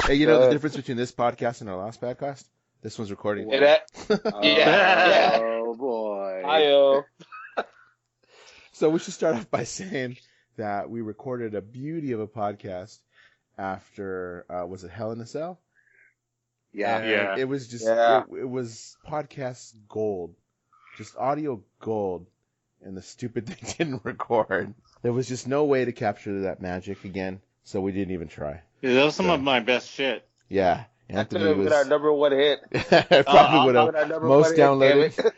Hey, you know the difference between this podcast and our last podcast? This one's recording. Yeah. Oh boy. Hi-yo. So we should start off by saying that we recorded a beauty of a podcast after, was it Hell in a Cell? Yeah. And it was just, Yeah. it was podcast gold. Just audio gold. And the stupid thing didn't record. There was just no way to capture that magic again, so we didn't even try. Yeah, that was some of my best shit. Yeah. That could Anthony have was... been our number one hit. probably would have. Most downloaded.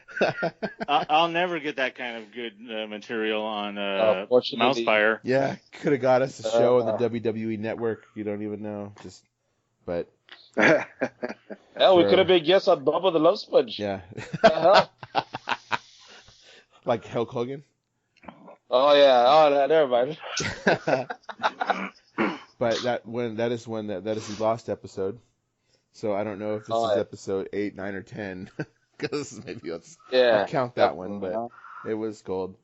I'll never get that kind of good material on Mousefire. Yeah, could have got us a show on the WWE Network. You don't even know. But... Hell, we could have been guests on Bubba the Love Sponge. Yeah. Like Hulk Hogan? Oh, yeah. Oh, never mind. But that is the lost episode. So I don't know if this is episode 8, 9, or 10. Because maybe I'll count that one, but it was gold.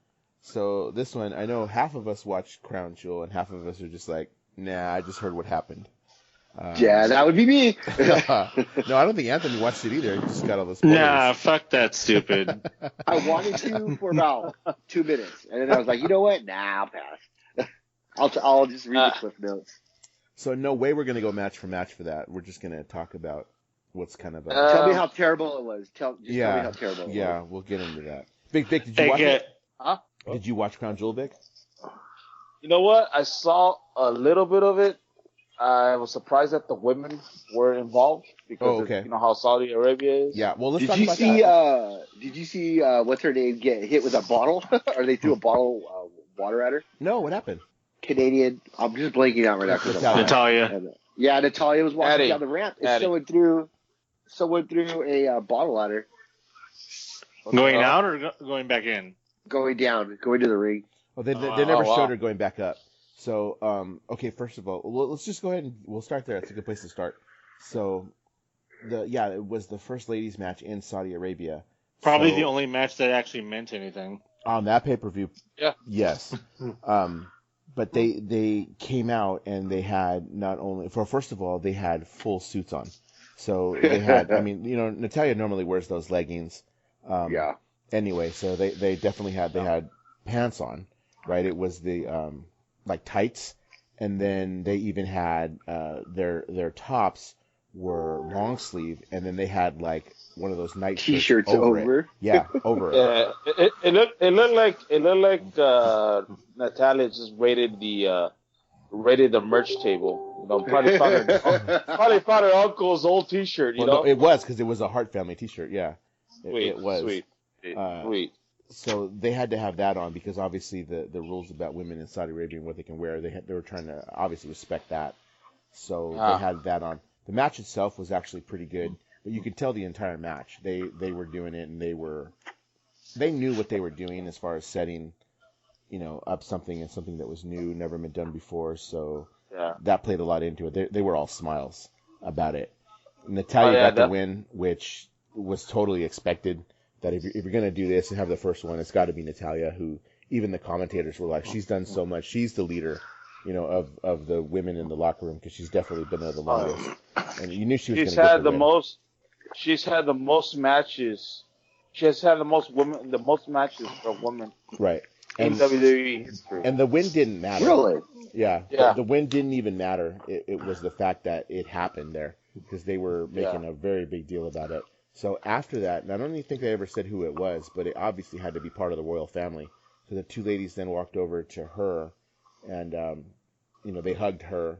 So this one, I know half of us watched Crown Jewel and half of us are just like, nah, I just heard what happened. Yeah, that would be me. No, I don't think Anthony watched it either. He just got all the spoilers. Nah, fuck that stupid. I wanted to for about 2 minutes, and then I was like, you know what? Nah, I'll pass. I'll just read the cliff notes. So no way we're gonna go match for match for that. We're just gonna talk about what's kind of. Tell me how terrible it was. Tell me how terrible it was. Yeah, we'll get into that. Vic, did you watch it? Huh? Did you watch Crown Jewel, Vic? You know what? I saw a little bit of it. I was surprised that the women were involved because of, you know how Saudi Arabia is. Yeah, well, let's talk about that. Did you see what's her name get hit with a bottle? Or they threw a bottle of water at her? No, what happened? Canadian. I'm just blanking out right now. Natalia. Yeah, Natalia was walking down the ramp and someone threw a bottle at her. Going out or going back in? Going down, going to the ring. Well, they never showed her going back up. So, okay, first of all, let's just go ahead and we'll start there. It's a good place to start. So, it was the first ladies match in Saudi Arabia. Probably the only match that actually meant anything. On that pay-per-view. Yeah. Yes. But they came out and they had first of all, they had full suits on. So they had, Natalia normally wears those leggings. Yeah. Anyway, so they definitely had pants on, right? It was the, like tights, and then they even had their tops were long sleeve, and then they had like one of those night t-shirts over it. Yeah, over it. Yeah, it looked like Natalia just raided the merch table. You know, probably found her uncle's old T-shirt. You know, no, it was because it was a Hart family T-shirt. Yeah, it was sweet. So they had to have that on because obviously the rules about women in Saudi Arabia and what they can wear, they were trying to obviously respect that. So they had that on. The match itself was actually pretty good, but you could tell the entire match they were doing it and they knew what they were doing as far as setting, up something that was new, never been done before. So that played a lot into it. They were all smiles about it. Natalia got the win, which was totally expected. That if you're going to do this and have the first one, it's got to be Natalia, who even the commentators were like, she's done so much. She's the leader, of the women in the locker room because she's definitely been there the longest. And you knew she was going to get the win. She's had the most matches. She has had the most matches for women. Right. In WWE history. And the win didn't matter. Really? Yeah. The win didn't even matter. It was the fact that it happened there because they were making a very big deal about it. So after that, and I don't even think they ever said who it was, but it obviously had to be part of the royal family. So the two ladies then walked over to her, and they hugged her,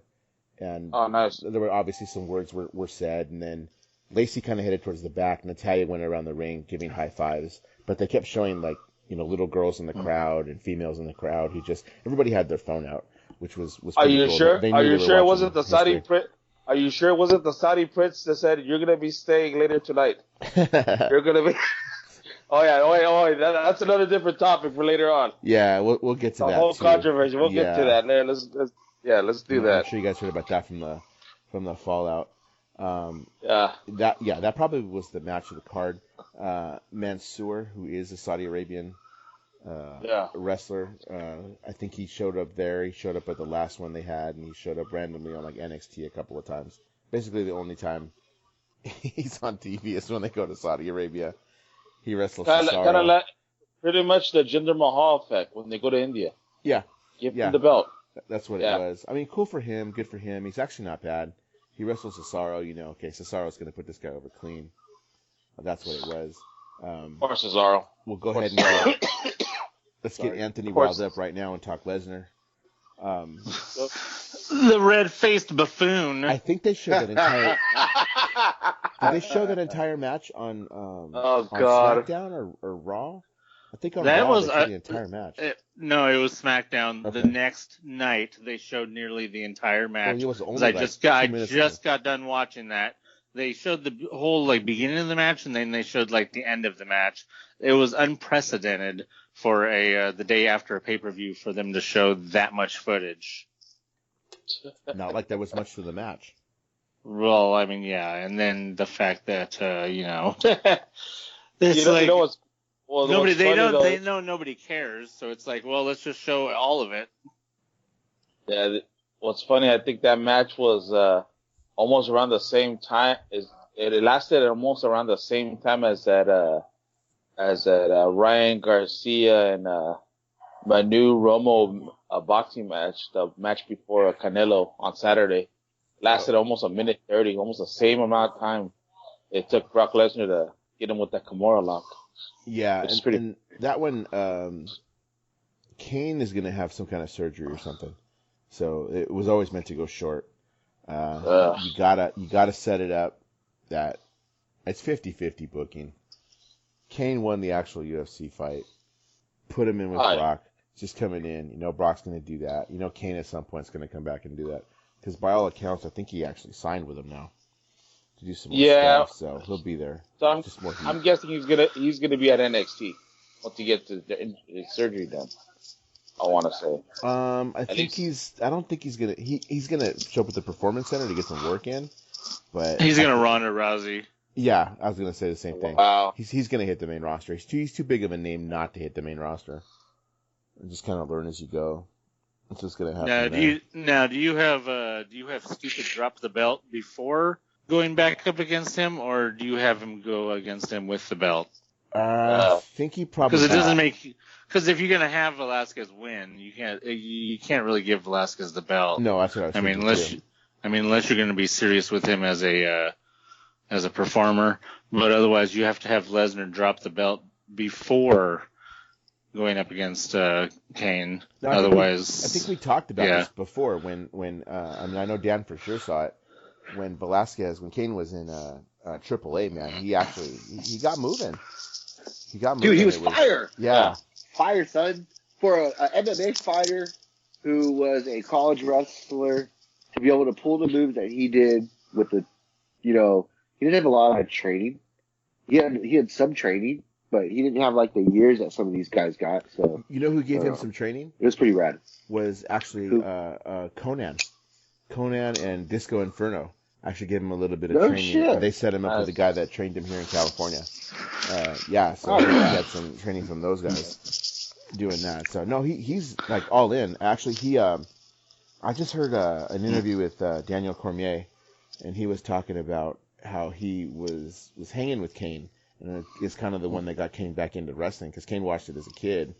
and nice. There were obviously some words were said, and then Lacey kind of headed towards the back. Natalia went around the ring giving high fives, but they kept showing little girls in the crowd and females in the crowd who everybody had their phone out, which was Are pretty you cool. sure? They Are you sure it wasn't history. the Saudi prince? Are you sure it wasn't the Saudi prince that said you're gonna be staying later tonight? You're gonna be. Oh, that's another different topic for later on. Yeah, we'll get to that. The whole too. controversy. We'll get to that. Let's do that. I'm sure you guys heard about that from the fallout. Yeah. That probably was the match of the card. Mansoor, who is a Saudi Arabian wrestler. I think he showed up there. He showed up at the last one they had, and he showed up randomly on like NXT a couple of times. basically the only time he's on TV is when they go to Saudi Arabia. He wrestles Cesaro. Kind of like pretty much the Jinder Mahal effect when they go to India. Yeah. Give him the belt. That's what it was. I mean, cool for him. Good for him. He's actually not bad. He wrestles Cesaro. You know, okay, Cesaro's going to put this guy over clean. That's what it was. Or Cesaro. We'll go ahead and let's get Anthony riled up right now and talk Lesnar. The red-faced buffoon. I think they showed that entire. Did they show that entire match on on SmackDown or Raw? I think on Raw they showed the entire match. No, it was SmackDown. Okay. The next night they showed nearly the entire match. Well, it was only I just got done watching that. They showed the whole beginning of the match, and then they showed the end of the match. It was unprecedented for the day after a pay-per-view for them to show that much footage. Not like there was much to the match. Well, I mean, yeah, and then the fact that it's nobody they know nobody cares, so it's let's just show all of it. Yeah, what's funny, I think that match was almost around the same time. It lasted almost around the same time as that Ryan Garcia and Manu Romo boxing match, the match before Canelo on Saturday. Lasted almost 1:30, almost the same amount of time it took Brock Lesnar to get him with that Kimura lock. Yeah, and that one, Kane is going to have some kind of surgery or something. So it was always meant to go short. You gotta set it up that it's 50-50 booking. Kane won the actual UFC fight. Put him in with Brock. Just coming in. You know Brock's going to do that. You know Kane at some point is going to come back and do that. Because by all accounts, I think he actually signed with him now to do some more stuff. So he'll be there. So I'm guessing he's gonna be at NXT once he gets his surgery done. I want to say. I don't think he's gonna. He's gonna show up at the Performance Center to get some work in. But he's gonna Ronda Rousey. Yeah, I was gonna say the same thing. Wow. He's gonna hit the main roster. He's too big of a name not to hit the main roster. And just kind of learn as you go. It's just gonna happen. Do you have Stupid drop the belt before going back up against him, or do you have him go against him with the belt? I think he probably because it doesn't make. Because if you're gonna have Velasquez win, you can't really give Velasquez the belt. No, that's what I was thinking. Unless you're gonna be serious with him as a performer, but otherwise you have to have Lesnar drop the belt before going up against Kane. No, otherwise, I think we talked about this before. When I know Dan for sure saw it when Kane was in AAA. Man, he got moving. Dude, he was fire. Yeah. Fire, son. For a MMA fighter who was a college wrestler to be able to pull the moves that he did with the, he didn't have a lot of training. He had some training, but he didn't have the years that some of these guys got. So you know who gave him some training? It was pretty rad. Was actually Conan. Conan and Disco Inferno actually gave him a little bit of training. Shit. They set him up with a guy that trained him here in California. He had some training from those guys doing that. So no, he's all in. Actually, I just heard an interview with Daniel Cormier, and he was talking about how he was hanging with Kane, and it's kind of the one that got Kane back into wrestling because Kane watched it as a kid,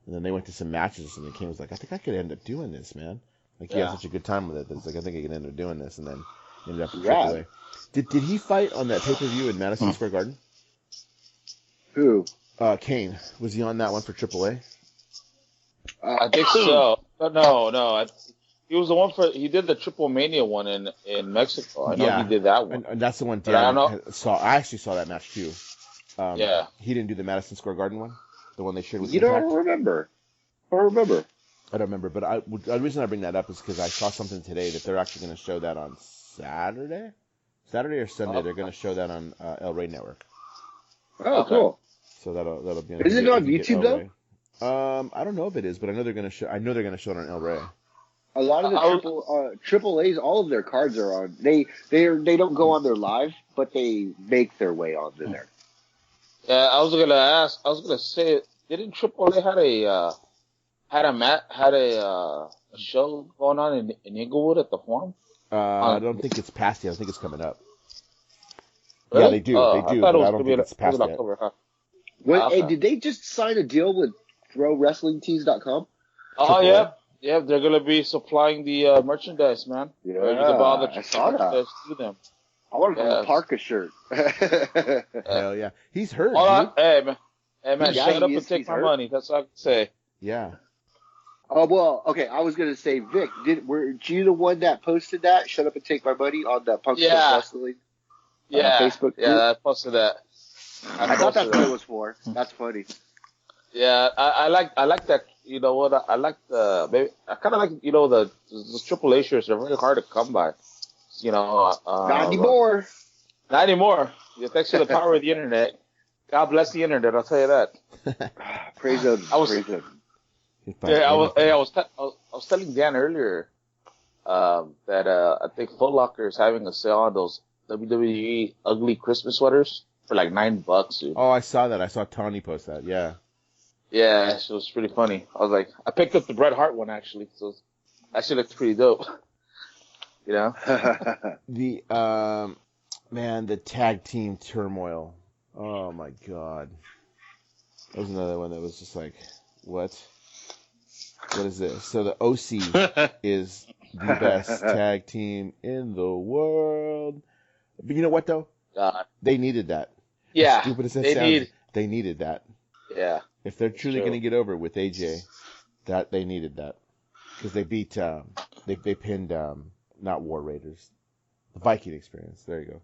and then they went to some matches, and then Kane was like, I think I could end up doing this, man. He had such a good time with it. It's I think I could end up doing this, and then ended up at AAA. Did he fight on that pay-per-view in Madison Square Garden? Who? Kane. Was he on that one for AAA? I think so. No. He was the one he did the Triple Mania one in Mexico. I know he did that one. And that's the one Dan saw. I actually saw that match too. He didn't do the Madison Square Garden one? The one they shared with Impact? Don't remember. I don't remember, but the reason I bring that up is because I saw something today that they're actually going to show that on Saturday or Sunday. They're going to show that on El Rey Network. Oh, cool. So that'll be. Is it on YouTube though? I don't know if it is, but I know they're going to show. I know they're going to show it on El Rey. A lot of the triple A's, all of their cards are on. They don't go on there live, but they make their way on there. Yeah, I was gonna say, didn't AAA had a show going on in Inglewood at the Forum? I don't think it's past yet. I think it's coming up. Really? Yeah, they do. They do, but I don't think it's past yet. October, huh? Hey, did they just sign a deal with ProWrestlingTees.com? Oh, yeah. Yeah, they're going to be supplying the merchandise, man. Yeah, you can buy all the I saw that. To them. I want a Parker shirt. Hell yeah. He's hurt, dude. Hey, man, Yeah, shut up and take my money. That's all I can say. Yeah. Oh, well, okay, I was going to say, Vic, were you the one that posted that? Shut up and take my money on the Punk Wrestling Facebook group? Yeah, I posted that. I thought that's what it was for. That's funny. Yeah, I like that. You know what? I like I kind of like, the Triple A shirts. They're very hard to come by. Not anymore. Not anymore. Yeah, thanks to the power of the internet. God bless the internet. I'll tell you that. Praise him. Praise him. Yeah, I was telling Dan earlier that I think Foot Locker is having a sale on those WWE ugly Christmas sweaters for like $9, dude. Oh, I saw that. I saw Tawny post that. Yeah. Yeah, it was pretty funny. I was like, I picked up the Bret Hart one actually, so actually looks pretty dope. The the tag team turmoil. Oh my God. That was another one that was just like, what? What is this? So the OC is the best tag team in the world. But you know what though? They needed that. Yeah. As stupid as that sounds, they needed that. Yeah. If they're truly going to get over with AJ, that they needed that because they beat they pinned not War Raiders, the Viking Experience. There you go,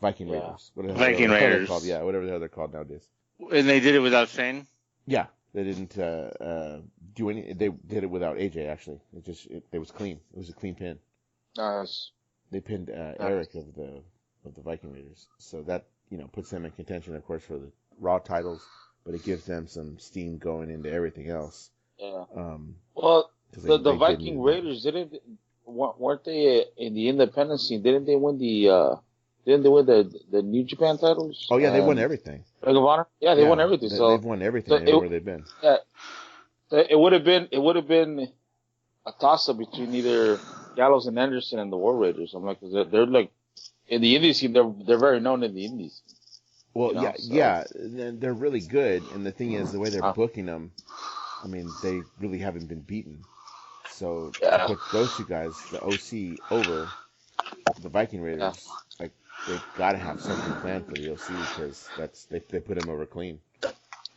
Viking Raiders. Viking Raiders. Called. Yeah, whatever the hell they're called nowadays. And they did it without Shane. Yeah, they didn't do any. They did it without AJ. Actually, it was clean. It was a clean pin. Nice. They pinned Eric of the Viking Raiders, so that puts them in contention, of course, for the Raw titles. But it gives them some steam going into everything else. Yeah. Well, the Viking Raiders weren't they in the independent scene? Didn't they win the New Japan titles? Oh yeah, they won everything. Ring of Honor. Yeah, they won everything. They've won everything everywhere they've been. Yeah. It would have been a toss up between either Gallows and Anderson and the War Raiders. I'm like, they're like in the indie scene. They're very known in the indies. Well, they're really good, and the thing is, the way they're booking them, I mean, they really haven't been beaten. So to put those two guys, the OC, over the Viking Raiders, like they've got to have something planned for the OC because they put him over clean.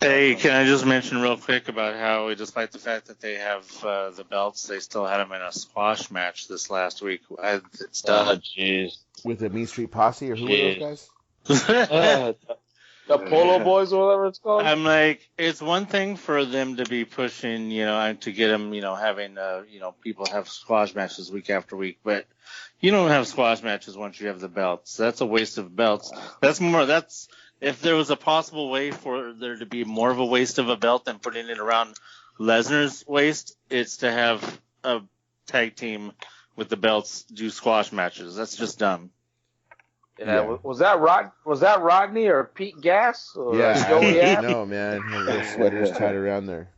Hey, can I just mention real quick about how, despite the fact that they have the belts, they still had them in a squash match this last week. It's done. Jeez. With the Mean Street Posse, or who were those guys? The Polo Boys or whatever it's called. I'm like, it's one thing for them to be pushing, to get them, having, people have squash matches week after week, but you don't have squash matches once you have the belts. That's a waste of belts. If there was a possible way for there to be more of a waste of a belt than putting it around Lesnar's waist, it's to have a tag team with the belts do squash matches. That's just dumb. Yeah. Was that Rodney or Pete Gas? Or no, man. Their sweaters tied around their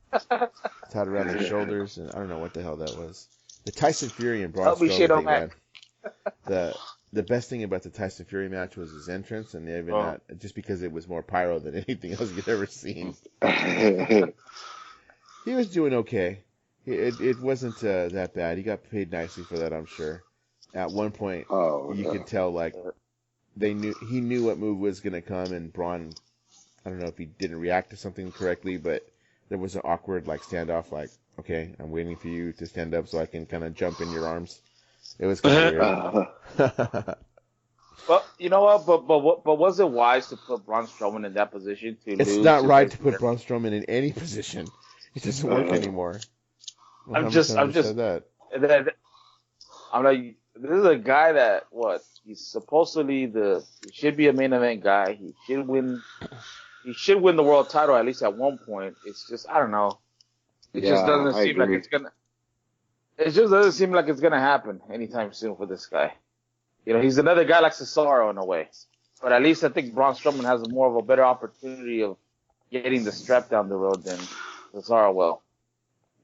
shoulders, and I don't know what the hell that was. The Tyson Fury and Braun Strowman thing, man. The best thing about the Tyson Fury match was his entrance, and even not just because it was more pyro than anything else you'd ever seen. He was doing okay. It wasn't that bad. He got paid nicely for that, I'm sure. At one point, you could tell like. He knew what move was going to come, and Braun, I don't know if he didn't react to something correctly, but there was an awkward standoff, okay, I'm waiting for you to stand up so I can kind of jump in your arms. It was kind of weird. Well, you know what? But was it wise to put Braun Strowman in that position to lose? It's not right to put Braun Strowman in any position. It doesn't work anymore. I'm just like, this is a guy that he's supposedly he should be a main event guy. He should win the world title at least at one point. It's just, I don't know. It just doesn't seem like it's gonna happen anytime soon for this guy. He's another guy like Cesaro in a way. But at least I think Braun Strowman has more of a better opportunity of getting the strap down the road than Cesaro will.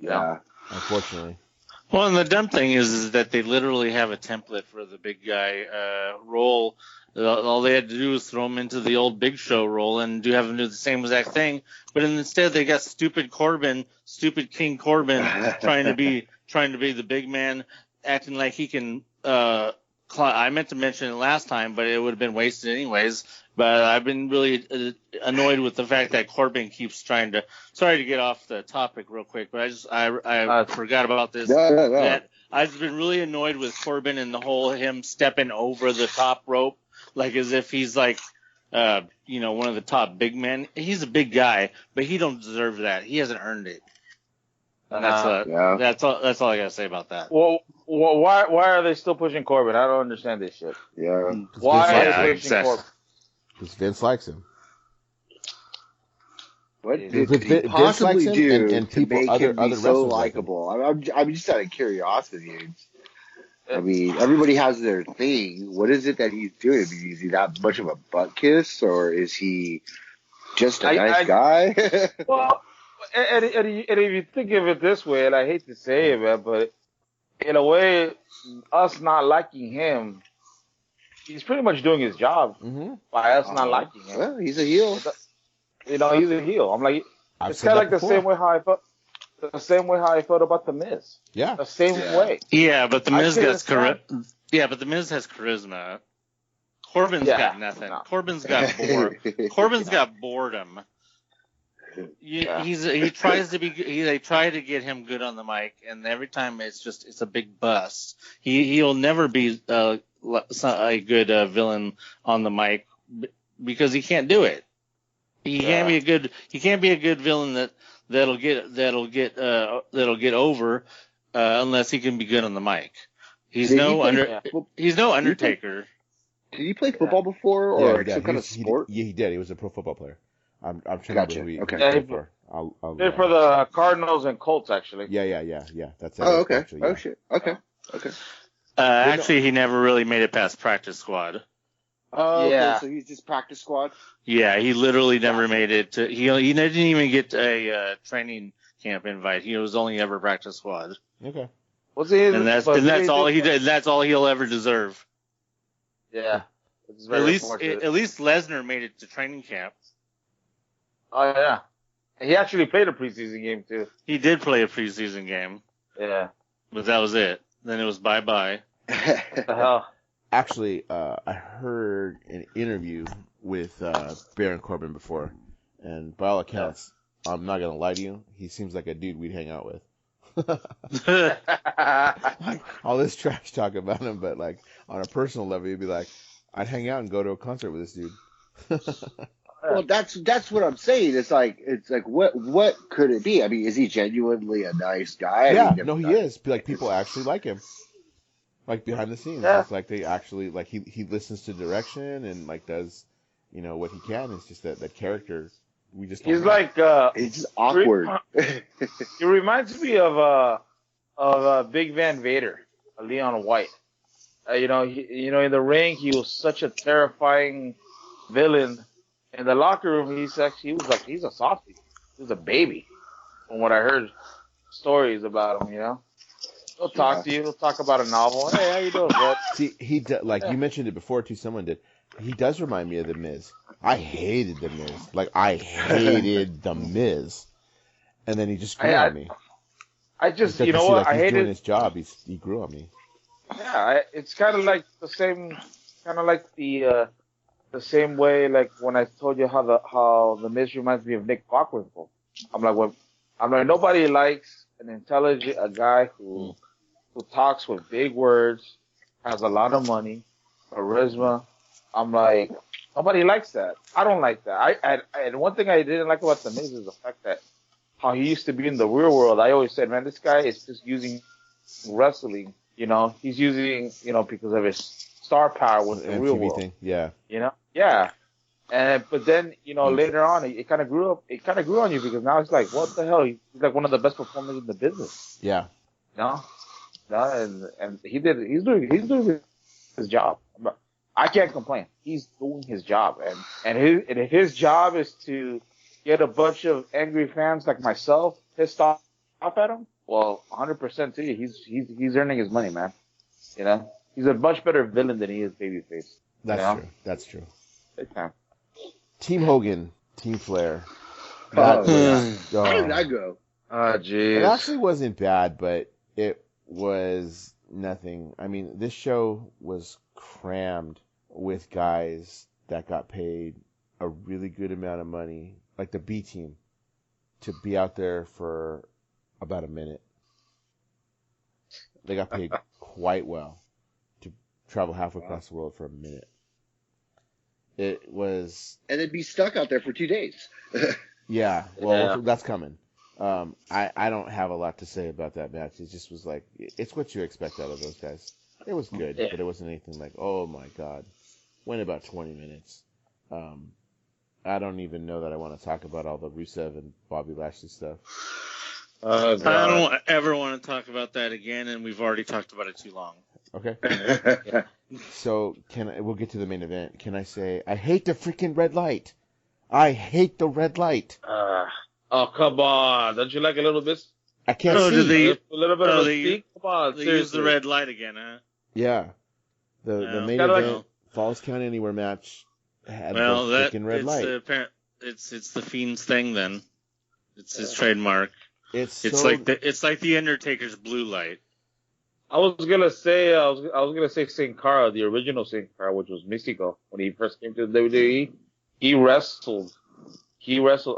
Yeah. Unfortunately. Well, and the dumb thing is that they literally have a template for the big guy role. All they had to do was throw him into the old Big Show role and have him do the same exact thing. But instead, they got stupid King Corbin, trying to be the big man, acting like he can. I meant to mention it last time, but it would have been wasted anyways. But I've been really annoyed with the fact that Corbin keeps trying to. Sorry to get off the topic real quick, but I forgot about this. No. That I've been really annoyed with Corbin and the whole him stepping over the top rope, like as if he's like, one of the top big men. He's a big guy, but he don't deserve that. He hasn't earned it. And that's all I gotta say about that. Well, why are they still pushing Corbin? I don't understand this shit. Yeah. Why are they pushing Corbin? Because Vince likes him. What could he possibly do and people, to make him be so likable? I'm just out of curiosity. I mean, everybody has their thing. What is it that he's doing? I mean, is he that much of a butt kiss, or is he just a nice guy? Well, and if you think of it this way, and I hate to say it, man, but in a way, us not liking him, he's pretty much doing his job by us not liking him. Well, he's a heel. He's a heel. I'm like, it's kind of like the same way how I felt. The same way how I felt about the Miz. Yeah. The same way. Yeah, but the Miz has charisma. Corbin's got nothing. No. Corbin's got Corbin's got boredom. He tries to be. They try to get him good on the mic, and every time it's a big bust. He'll never be a good villain on the mic because he can't do it. He can't be a good villain that'll get over unless he can be good on the mic. He's no Undertaker. Did he play football before or some kind of sport? He did. He was a pro football player. I'm trying to remember who he played for. For the Cardinals and Colts, actually. Yeah. That's it. Okay. Actually, yeah. Oh shit. Okay. Actually, he never really made it past practice squad. Oh, yeah. Okay, so he's just practice squad. Yeah, he literally never made it to. He didn't even get a training camp invite. He was only ever practice squad. Okay. And that's all he did. That's all he'll ever deserve. Yeah. At least Lesnar made it to training camp. Oh yeah. He actually played a preseason game too. He did play a preseason game. Yeah. But that was it. Then it was bye-bye. What the hell? Actually, I heard an interview with Baron Corbin before, and by all accounts, I'm not gonna lie to you, he seems like a dude we'd hang out with. Like, all this trash talk about him, but like on a personal level, you'd be like, I'd hang out and go to a concert with this dude. Well, that's what I'm saying. It's like what could it be? I mean, is he genuinely a nice guy? Yeah, no, he is. Like people actually like him. Like behind the scenes, it's like they actually like he listens to direction and like does what he can. It's just that character we just. He's like it's just awkward. He reminds me of Big Van Vader, Leon White. In the ring he was such a terrifying villain. In the locker room he's a softie. He was a baby. From what I heard, stories about him, He'll talk to you. He'll talk about a novel. Hey, how you doing, bro? See, you mentioned it before too. Someone did. He does remind me of the Miz. I hated the Miz. Like I hated the Miz, and then he just grew on me. I just, you know what? I hated doing his job. He grew on me. Yeah, it's kind of like the same, the same way like when I told you how the Miz reminds me of Nick Bockwinkel. I'm like nobody likes a guy who talks with big words, has a lot of money, charisma. I'm like, nobody likes that. I don't like that. And one thing I didn't like about the Miz is the fact that how he used to be in the real world. I always said, man, this guy is just using wrestling. He's using, because of his star power with the real world. Thing. Yeah. Yeah. But then, later on, it kind of grew on you because now it's like, what the hell? He's like one of the best performers in the business. Yeah. And he's doing his job. I can't complain. He's doing his job, and his job is to get a bunch of angry fans like myself pissed off at him. Well, 100% too. He's earning his money, man. You know, he's a much better villain than he is babyface. That's true. That's true. Big time. Team Hogan, Team Flair. How did that go? Oh, jeez. It actually wasn't bad, but it was nothing. I mean, this show was crammed with guys that got paid a really good amount of money, like the B team, to be out there for about a minute. They got paid quite well to travel halfway across the world for a minute. It was... And they'd be stuck out there for 2 days. Yeah, well, that's coming. I don't have a lot to say about that match. It just was like, it's what you expect out of those guys. It was good, but it wasn't anything like, oh my god. Went about 20 minutes. I don't even know that I want to talk about all the Rusev and Bobby Lashley stuff. I don't ever want to talk about that again, and we've already talked about it too long. Okay. So we'll get to the main event. Can I say, I hate the freaking red light. I hate the red light. Oh, come on. Don't you like a little bit? I can't see. A little bit of a speak? Come on, they use the red light again, huh? Yeah. The main event, Falls Count Anywhere match, had the freaking red light. It's the Fiend's thing then. It's his trademark. It's like the Undertaker's blue light. I was gonna say Sin Cara, the original Sin Cara, which was Mystico when he first came to the WWE. He wrestled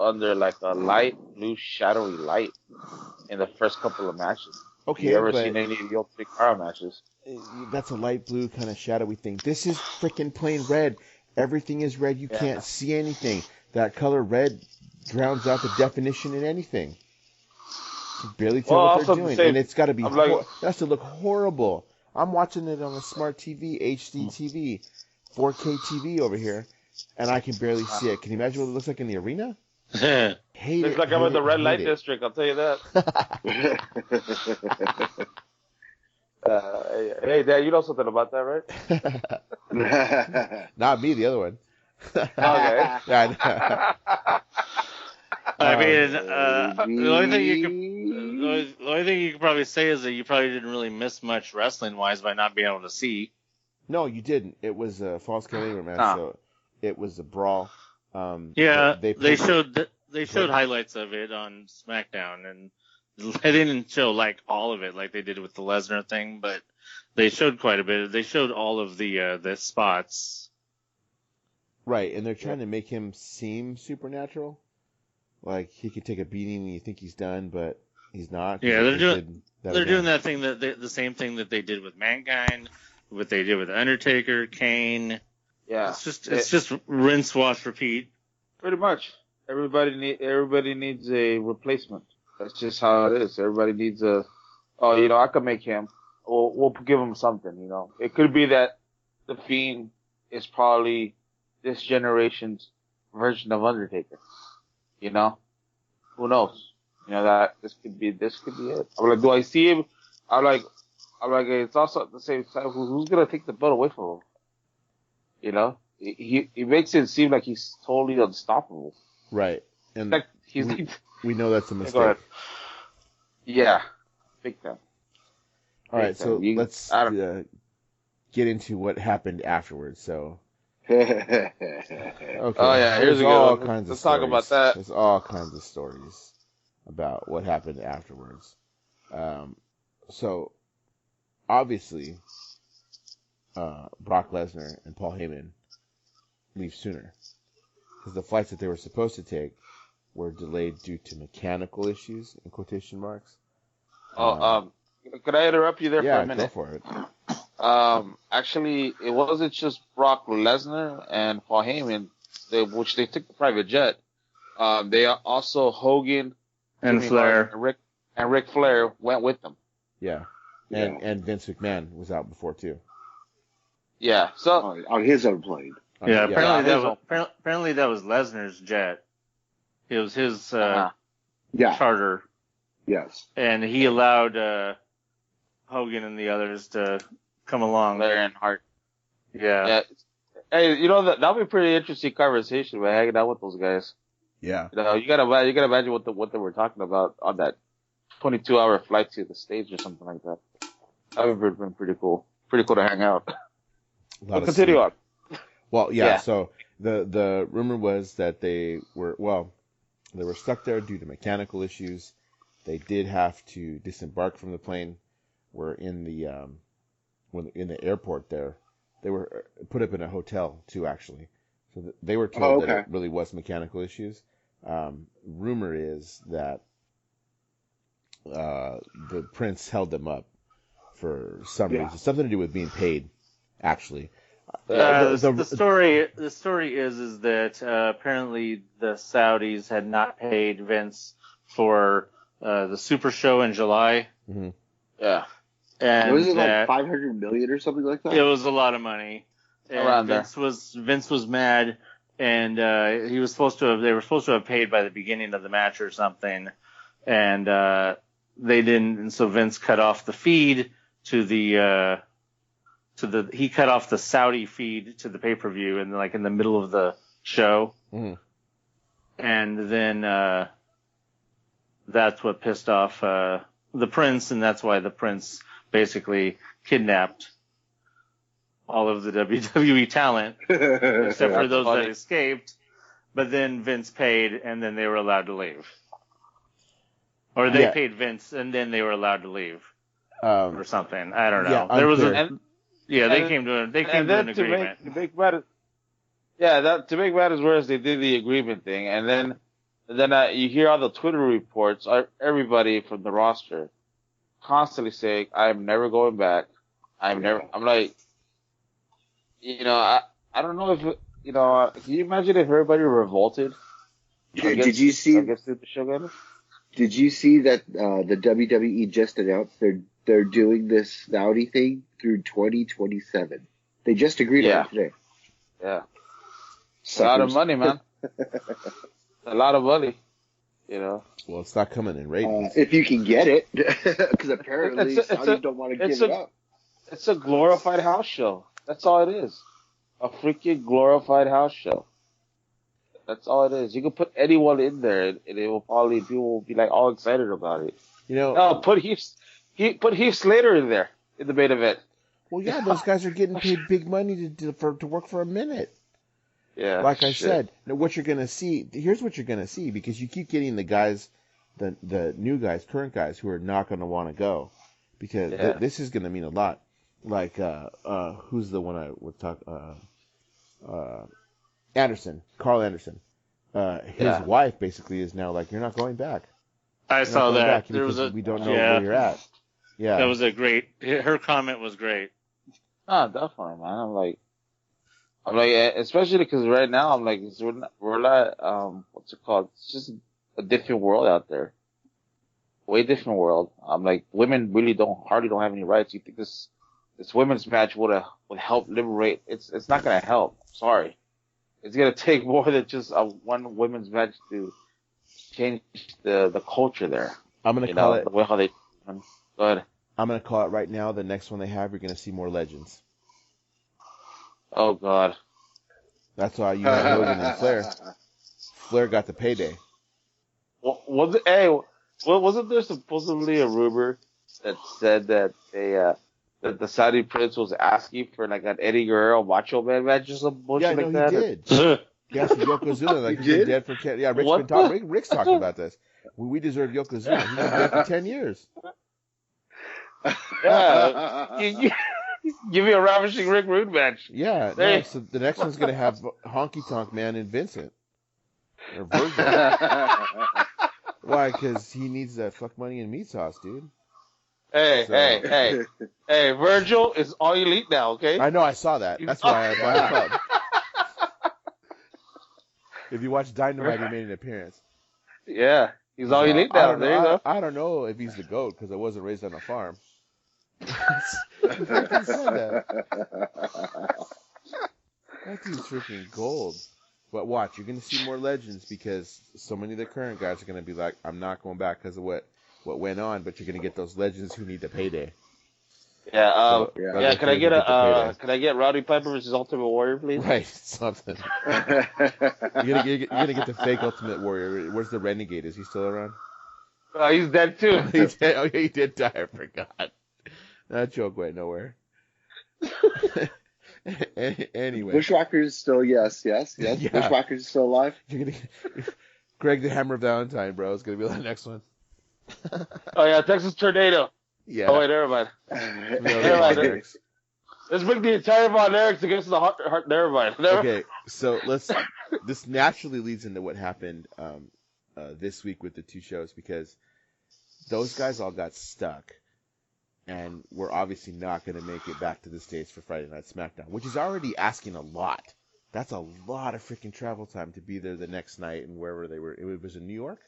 under like a light blue shadowy light in the first couple of matches. Okay, have you ever seen any of the old Sin Cara matches? That's a light blue kind of shadowy thing. This is freaking plain red. Everything is red. You can't see anything. That color red drowns out the definition in anything. You can barely tell what they're doing, and it's got to be. It has to look horrible. I'm watching it on a smart TV, HD TV, 4K TV over here, and I can barely see it. Can you imagine what it looks like in the arena? Looks like I'm in the red light district. I'll tell you that. Hey, Dad, you know something about that, right? Not me, the other one. Okay. I mean, the only thing you could probably say is that you probably didn't really miss much wrestling-wise by not being able to see. No, you didn't. It was a Falls Count Anywhere match, so it was a brawl. They showed highlights of it on SmackDown, and they didn't show like all of it like they did with the Lesnar thing, but they showed quite a bit. They showed all of the spots. Right, and they're trying to make him seem supernatural. Like he could take a beating and you think he's done, but he's not. Yeah, they're doing that thing the same thing that they did with Mankind, what they did with Undertaker, Kane. Yeah, it's just rinse, wash, repeat. Pretty much. Everybody needs a replacement. That's just how it is. Everybody needs I could make him. We'll give him something. It could be that the Fiend is probably this generation's version of Undertaker. Who knows? That this could be it. I'm like, do I see him? I'm like, it's also at the same time, who's gonna take the belt away from him? He makes it seem like he's totally unstoppable. Right. And like we know that's a mistake. Yeah. Big time. All right, so let's get into what happened afterwards. So. Okay. Oh yeah, here's all kinds of Let's talk about that. There's all kinds of stories about what happened afterwards. So obviously, Brock Lesnar and Paul Heyman leave sooner because the flights that they were supposed to take were delayed due to mechanical issues in quotation marks. Could I interrupt you there for a minute? Yeah, go for it. Actually, it wasn't just Brock Lesnar and Paul Heyman, which they took the private jet. They also Hogan and Flair and Ric Flair went with them. Yeah, and Vince McMahon was out before too. Yeah, so on his own plane. Yeah, apparently that was Lesnar's jet. It was his charter. Yes, and he allowed Hogan and the others to come along. Flair and Hart. Yeah. Hey, that'll be a pretty interesting conversation, man, hanging out with those guys. Yeah. You gotta imagine what they were talking about on that 22-hour flight to the States or something like that. That would have been pretty cool. Pretty cool to hang out. But continue on. Well, yeah. So the rumor was that they were stuck there due to mechanical issues. They did have to disembark from the plane. Were in the airport there. They were put up in a hotel too, actually. So they were told that it really was mechanical issues. Rumor is that the prince held them up for some reason, something to do with being paid, actually. The story is that apparently the Saudis had not paid Vince for the Super Show in July. Mm-hmm. Yeah. And was it like $500 million or something like that? It was a lot of money. And around Vince was mad, and they were supposed to have paid by the beginning of the match or something, and they didn't. And so Vince cut off the feed he cut off the Saudi feed to the pay-per-view, and like in the middle of the show, and then that's what pissed off the prince, and that's why the prince basically kidnapped all of the WWE talent, except for those that escaped. But then Vince paid, and then they were allowed to leave. Or they paid Vince, and then they were allowed to leave, or something. I don't know. There was they came to an agreement. To make matters worse, they did the agreement thing, and then you hear all the Twitter reports. Everybody from the roster constantly saying, "I'm never going back. I'm like, I don't know if can you imagine if everybody revolted? Did you see the show? Did you see that the WWE just announced they're doing this Saudi thing through 2027? They just agreed on it today. Yeah, a lot of money, man. A lot of money. Well, it's not coming in ratings. If you can get it, because apparently Saudis don't want to give it up. It's a glorified house show. That's all it is. A freaking glorified house show. That's all it is. You can put anyone in there, and it will people will be like all excited about it. Put Heath Slater in there in the main event. Well, yeah, those guys are getting paid big money to work for a minute. Yeah. Like I said, what you're gonna see. Here's what you're gonna see, because you keep getting the guys, the new guys, current guys who are not gonna want to go, because this is gonna mean a lot. Like who's the one I would talk? Anderson, Carl Anderson. His wife basically is now like, you're not going back. I saw that. We don't know where you're at. Yeah. That was her comment was great. Oh, definitely, man. I'm like, especially because right now I'm like, we're not, what's it called? It's just a different world out there. Way different world. I'm like, women really hardly don't have any rights. You think this women's match would help liberate? It's not gonna help. Sorry. It's gonna take more than just one women's match to change the culture there. I'm gonna call it the way how they. Go ahead. I'm gonna call it right now. The next one they have, you're gonna see more legends. Oh God. That's why you have Hogan and Flair. Flair got the payday. Wasn't there supposedly a rumor that said that that the Saudi prince was asking for like an Eddie Guerrero Macho Man match or some bullshit like that? He did. Yes, Yokozuna, like he's been dead for Rick's talked about this. We deserve Yokozuna. He's been dead for 10 years. Yeah. Give me a Ravishing Rick Rude match. Yeah, no, so the next one's going to have Honky Tonk Man and Vincent. Or Virgil. Why? Because he needs that fuck money and meat sauce, dude. Hey, Virgil is all elite now, okay? I know, I saw that. That's why I brought it up. If you watch Dynamite, he made an appearance. Yeah, he's all elite now. There you go. I don't know if he's the GOAT, because I wasn't raised on a farm. That dude's freaking gold. But watch, you're going to see more legends, because so many of the current guys are going to be like, I'm not going back because of what went on, but you're going to get those legends who need the payday. Yeah, Can I get Rowdy Piper versus Ultimate Warrior, please? Right, something. You're gonna get the fake Ultimate Warrior. Where's the Renegade? Is he still around? He's dead too. He did die. I forgot. That joke went nowhere. Anyway. Bushwhackers still, yes. Yeah. Bushwhackers still alive. Greg the Hammer Valentine, bro, is going to be the next one. Oh, yeah, Texas Tornado. Yeah. Oh, wait, never mind. Let's bring the entire Von Erichs against the heart. Never mind. Okay, so this naturally leads into what happened this week with the two shows, because those guys all got stuck and we're obviously not going to make it back to the States for Friday Night SmackDown, which is already asking a lot. That's a lot of freaking travel time to be there the next night and wherever they were. It was in New York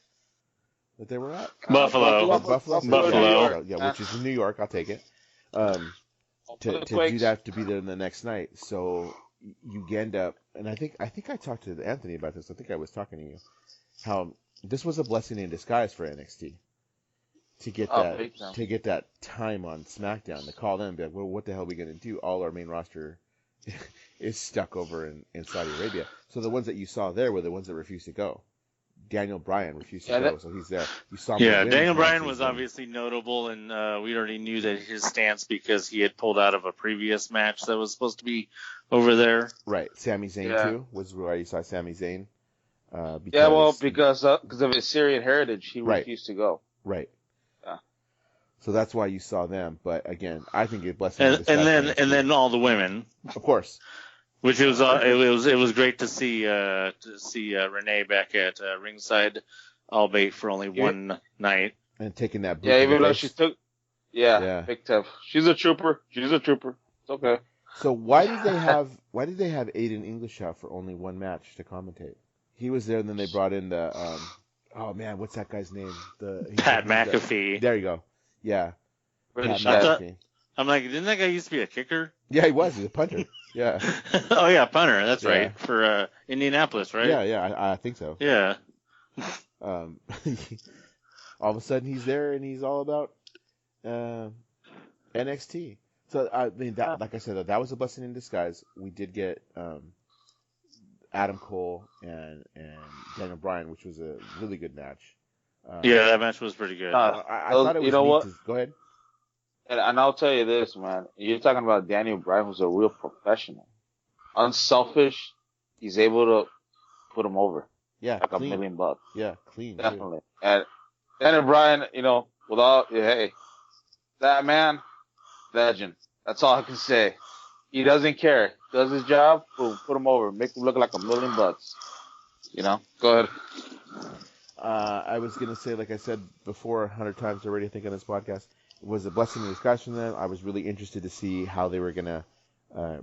that they were at? Buffalo. Buffalo. Yeah, which is in New York. I'll take it. To do that, to be there the next night. So you end up, and I think I talked to Anthony about this. I think I was talking to you, how this was a blessing in disguise for NXT. To get that time on SmackDown, to call them and be like, well, what the hell are we going to do? All our main roster is stuck over in Saudi Arabia. So the ones that you saw there were the ones that refused to go. Daniel Bryan refused to go, so he's there. You saw him. Yeah, Daniel Bryan was obviously notable, and we already knew that his stance because he had pulled out of a previous match that was supposed to be over there. Right. Sami Zayn, too, was where you saw Sami Zayn. Because of his Syrian heritage, he refused to go. Right. Yeah. So that's why you saw them. But again, I think it blessed. And then all the women, of course. Which it was great to see Renee back at ringside, albeit for only one night. And taking that. Yeah, even though she took. Yeah, big tough. She's a trooper. It's okay. So why did they have Aiden English out for only one match to commentate? He was there, and then they brought in the oh man, what's that guy's name? Pat McAfee. There you go. Yeah. Pat McAfee. I'm like, didn't that guy used to be a kicker? Yeah, he was. He's a punter. Yeah. Oh yeah, punter. That's right, for Indianapolis, right? Yeah, I think so. Yeah. All of a sudden he's there and he's all about NXT. So I mean, like I said, that was a blessing in disguise. We did get Adam Cole and Daniel Bryan, which was a really good match. Yeah, that match was pretty good. I thought it was. You know what? Go ahead. And I'll tell you this, man. You're talking about Daniel Bryan, who's a real professional. Unselfish. He's able to put him over. Yeah, like clean. $1 million. Yeah, clean. Definitely. Too. And Daniel Bryan, that man, legend. That's all I can say. He doesn't care. Does his job, boom, put him over. Make him look like $1 million. Go ahead. I was going to say, like I said before 100 times already, I think, on this podcast, it was a blessing in disguise from them. I was really interested to see how they were going to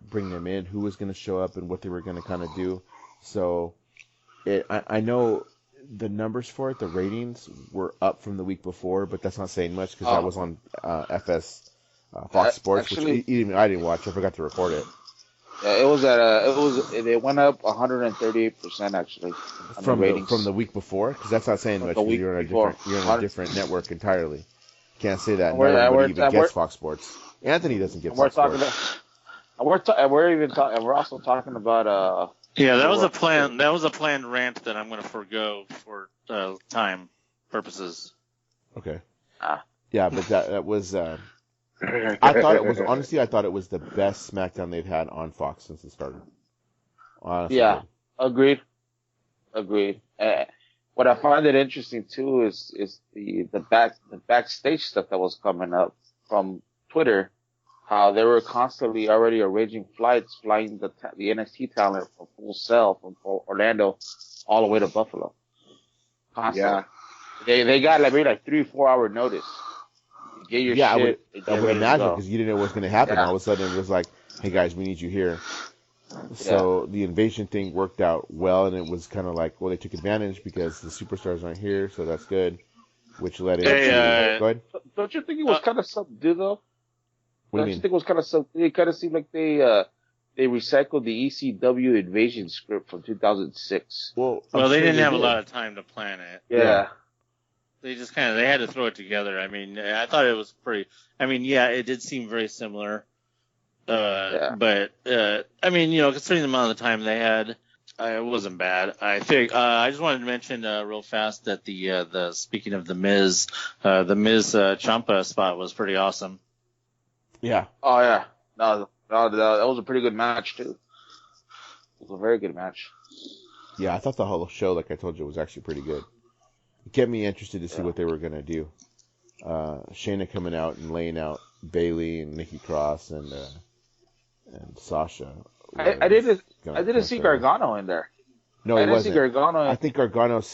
bring them in, who was going to show up, and what they were going to kind of do. So I know the numbers for it, the ratings, were up from the week before, but that's not saying much because that was on Fox Sports, actually, which even I didn't watch. I forgot to report it. Yeah, it went up 138% actually from the week before, because that's not saying much. You're on a different network entirely. Can't say that. Nobody even gets Fox Sports. Anthony doesn't get Fox Sports. We're also talking about Yeah, that was a plan. That was a planned rant that I'm going to forego for time purposes. Okay. Yeah, but that was. I thought it was the best SmackDown they've had on Fox since it started. Honestly. Yeah, agreed. What I find it interesting too is the backstage stuff that was coming up from Twitter, how they were constantly already arranging flights, flying the NXT talent from Full Sail from Orlando all the way to Buffalo. Constantly. Yeah, they got maybe 3 or 4 hour notice. Get your shit. I would imagine, because you didn't know what was going to happen. All of a sudden it was like, hey guys, we need you here. So the invasion thing worked out well, and it was kind of like, well, they took advantage because the superstars aren't here, so that's good. Which led into. Go ahead. Don't you think it was kind of subdued though? What do you mean? Think it was kind of subdued? It kind of seemed like they recycled the ECW invasion script from 2006. Well, they didn't have a lot of time to plan it. Yeah. They just they had to throw it together. I mean, I thought it was pretty. I mean, yeah, it did seem very similar. But I mean, considering the amount of time they had, It wasn't bad. I think I just wanted to mention real fast that the speaking of the Miz Ciampa spot was pretty awesome. Yeah. Oh yeah, no, that was a pretty good match too. It was a very good match. Yeah, I thought the whole show, like I told you, was actually pretty good. It kept me interested to see what they were gonna do. Shayna coming out and laying out Bayley and Nikki Cross and Sasha. I didn't see Gargano in there. No, he wasn't. See Gargano. I think Gargano's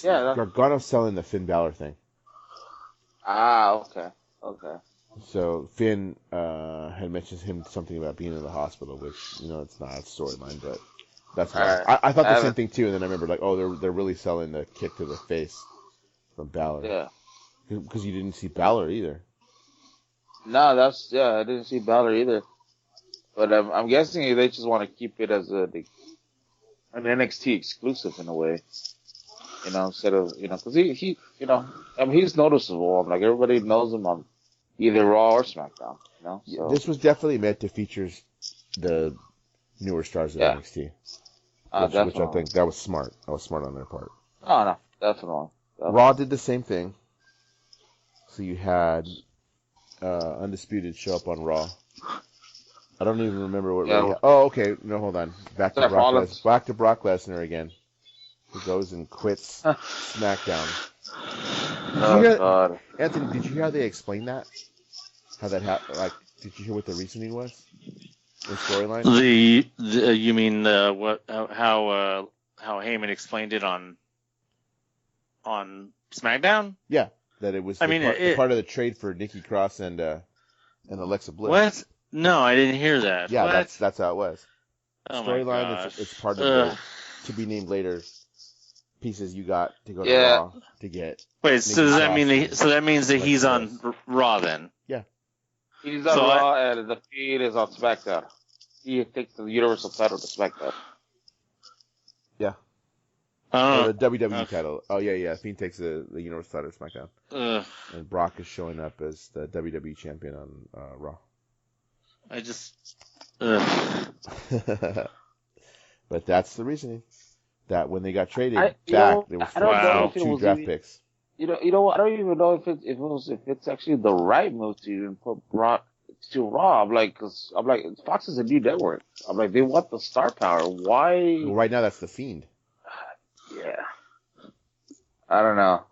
selling the Finn Balor thing. Ah, okay. So Finn had mentioned him something about being in the hospital, which it's not a storyline, but that's why. Right. I thought the same thing too, and then I remembered they're really selling the kick to the face from Balor. Yeah. Because you didn't see Balor either. No, I didn't see Balor either. But I'm guessing they just want to keep it as an NXT exclusive in a way, instead of because he he's noticeable. Like everybody knows him on either Raw or SmackDown. So. This was definitely meant to feature the newer stars of NXT, which I think that was smart. That was smart on their part. Oh no, definitely. Raw did the same thing. So you had Undisputed show up on Raw. I don't even remember what. Yeah. Oh, okay. No, hold on. Back to Brock Lesnar again. Who goes and quits SmackDown. God. Anthony, did you hear how they explained that? How that happened? Like, did you hear what the reasoning was? The storyline. You mean what? How Heyman explained it on SmackDown? Yeah, that it was. Part of the trade for Nikki Cross and Alexa Bliss. What? No, I didn't hear that. Yeah, what? that's how it was. Oh Storyline is part of the to be named later pieces you got to go to Raw to get. Wait, so does that mean that means that he's on Raw then? Yeah. He's on Raw and the Fiend is on SmackDown. He takes the Universal title to SmackDown. Yeah. The WWE title. Oh yeah. Fiend takes the Universal title to SmackDown. And Brock is showing up as the WWE champion on Raw. I just. But that's the reasoning. That when they got traded there were 2 draft picks. I don't even know if it's actually the right move to even put Brock to Raw. I'm like, Fox is a new network. I'm like, they want the star power. Why? Well, right now that's the Fiend. Yeah. I don't know.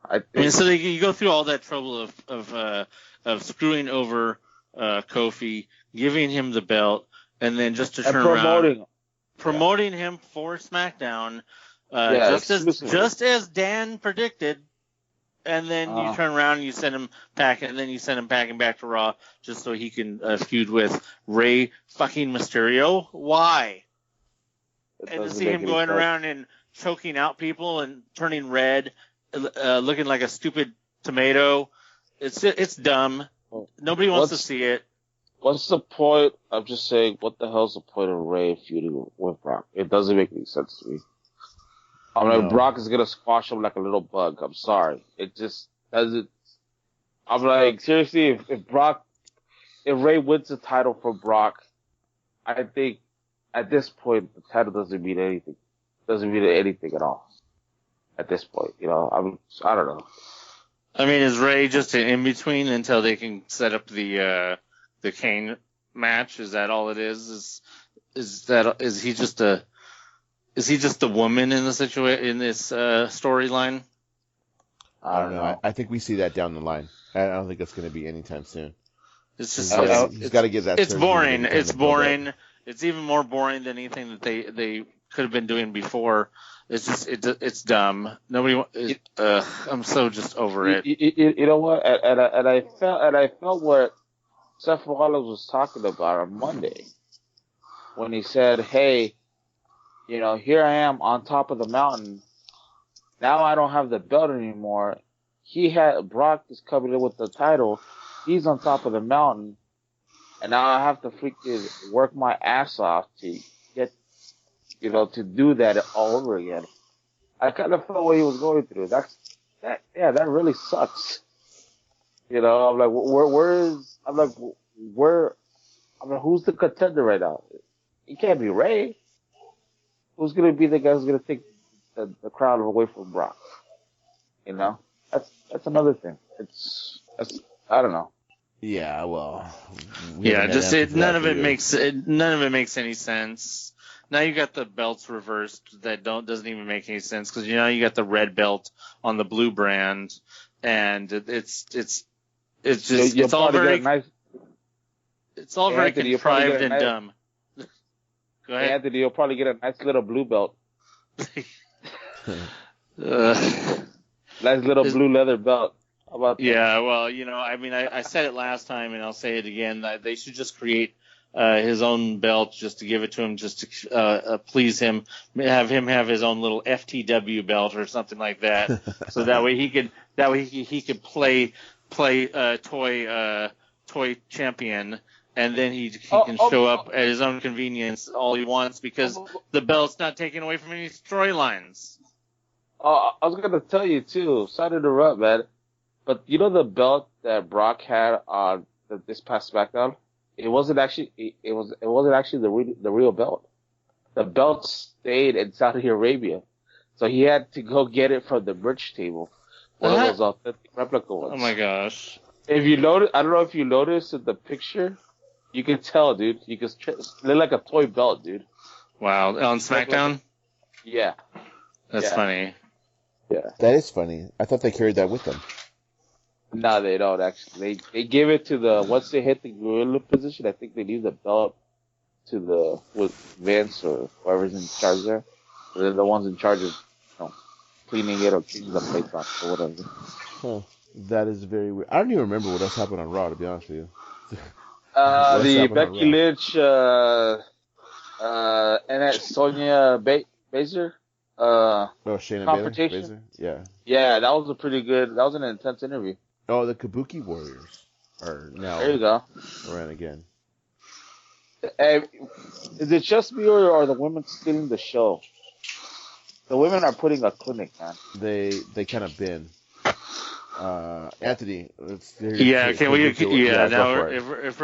So you go through all that trouble of screwing over Kofi, giving him the belt, and then just to turn around promoting him for SmackDown, just as Dan predicted, and then you turn around and you send him packing, and then you send him packing back to Raw just so he can feud with Rey fucking Mysterio. Why? And to see him going around and choking out people and turning red, looking like a stupid tomato, it's dumb. Nobody wants to see it. What's the point of just saying, what the hell's the point of Rey feuding with Brock? It doesn't make any sense to me. I'm like, Brock is going to squash him like a little bug. I'm sorry. It just doesn't. I'm like, seriously, if Rey wins the title for Brock, I think at this point, the title doesn't mean anything. Doesn't mean anything at all. At this point, I don't know. I mean, is Rey just an in-between until they can set up the Kane match? Is that all it is? Is he just the woman in the in this storyline? I don't know. I think we see that down the line. I don't think it's going to be anytime soon. It's just he's got to get that. It's boring. It's boring. It's even more boring than anything that they could have been doing before. It's just it's dumb. Nobody. I'm so just over it. You know what? And I felt what Seth Rollins was talking about on Monday when he said, "Hey, here I am on top of the mountain. Now I don't have the belt anymore. Brock is coming in with the title. He's on top of the mountain, and now I have to freaking work my ass off to get, to do that all over again." I kind of felt what he was going through. That really sucks. I'm like, who's the contender right now? It can't be Rey. who's gonna be the guy who's gonna take the crowd away from Brock? You know, that's another thing. I don't know. Yeah, well. None of it makes any sense. Now you got the belts reversed that doesn't even make any sense because you got the red belt on the blue brand, and it's all very contrived and dumb. Go ahead. Anthony, you'll probably get a nice little blue belt. Nice little blue leather belt. How about that? Yeah, well, I said it last time and I'll say it again. They should just create his own belt just to give it to him, just to please him. Have him have his own little FTW belt or something like that, so that way he could play toy champion, and then he can show up at his own convenience all he wants because the belt's not taken away from any storylines. I was gonna tell you too. Sorry to interrupt, man. But the belt that Brock had on this past SmackDown, it wasn't actually the real belt. The belt stayed in Saudi Arabia, so he had to go get it from the merch table. One of those authentic replica ones. Oh my gosh! If you notice, I don't know if you noticed in the picture, you can tell, dude. You can look like a toy belt, dude. Wow, on SmackDown. Yeah, that's funny. Yeah, that is funny. I thought they carried that with them. No, they don't actually. They give it to once they hit the gorilla position, I think they leave the belt to with Vince or whoever's in charge there. They're the ones in charge of cleaning it or changing the plates off or whatever. Huh. That is very weird. I don't even remember what else happened on Raw, to be honest with you. The Becky Lynch and that Sonya Baszler Shayna confrontation. Baszler? Yeah, that was an intense interview. Oh, the Kabuki Warriors are now there you go. around again. Is it just me or are the women stealing the show? The women are putting a clinic, man. They kind of been. Anthony, if we're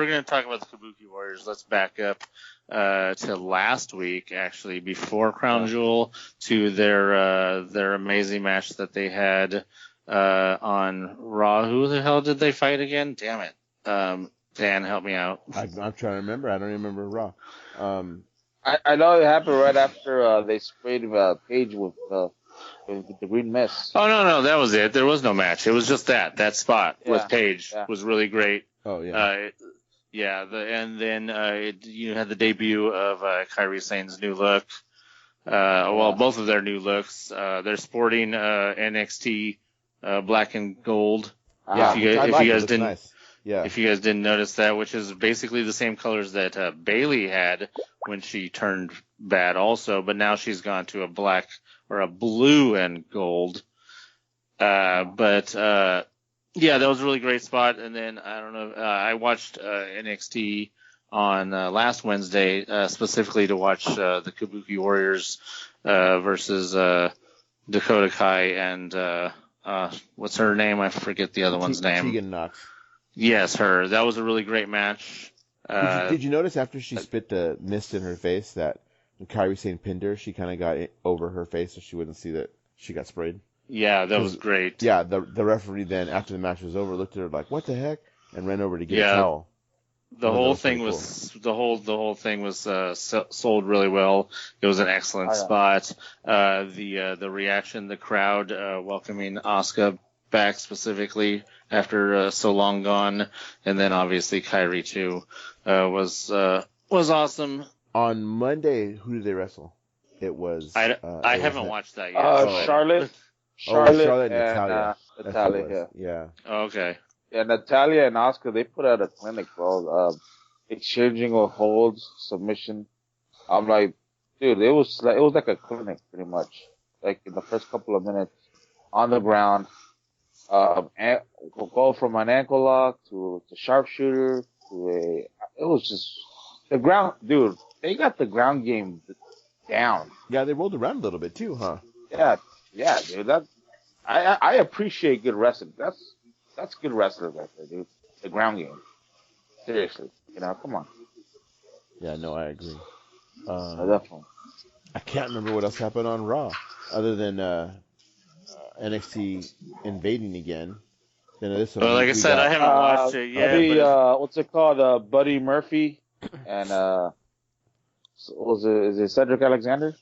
going to talk about the Kabuki Warriors, let's back up to last week, actually, before Crown Jewel, to their amazing match that they had on Raw. Who the hell did they fight again? Damn it. Dan, help me out. I'm trying to remember. I don't remember Raw. I know it happened right after they sprayed Paige with the green mist. Oh, no, that was it. There was no match. It was just that spot with Paige was really great. Oh, yeah. And then you had the debut of Kairi Sane's new look. Both of their new looks. They're sporting NXT black and gold. If you guys didn't notice that, which is basically the same colors that Bayley had when she turned bad also, but now she's gone to a black or a blue and gold. That was a really great spot. And then, I don't know, I watched NXT on last Wednesday specifically to watch the Kabuki Warriors versus Dakota Kai and what's her name? I forget the other one's name. Tegan Knox. Yes, her. That was a really great match. Did you notice after she spit the mist in her face that when Kairi Sane pinned her, she kind of got it over her face so she wouldn't see that she got sprayed? Yeah, that was great. Yeah, the referee then, after the match was over, looked at her like, what the heck? And ran over to get a towel. The whole thing was sold really well. It was an excellent spot. The reaction, the crowd welcoming Asuka back specifically after so long gone, and then obviously Kairi too was awesome. On Monday, who did they wrestle? It was I haven't watched that yet. Charlotte and Natalia. Natalia. Yeah. Oh, okay. Yeah, Natalia and Asuka, they put out a clinic, bro. Exchanging of holds, submission. I'm like, dude, it was like a clinic pretty much. Like in the first couple of minutes, on the ground, go from an ankle lock to sharpshooter it was just the ground, dude. They got the ground game down. Yeah, they rolled around a little bit too, huh? Yeah, dude. I appreciate good wrestling. That's good wrestling right there, dude. The ground game. Seriously, come on. Yeah, no, I agree. Definitely. I can't remember what else happened on Raw, other than NXT invading again. Then this one, like I said, I haven't watched it yet. What's it called? Buddy Murphy and is it Cedric Alexander?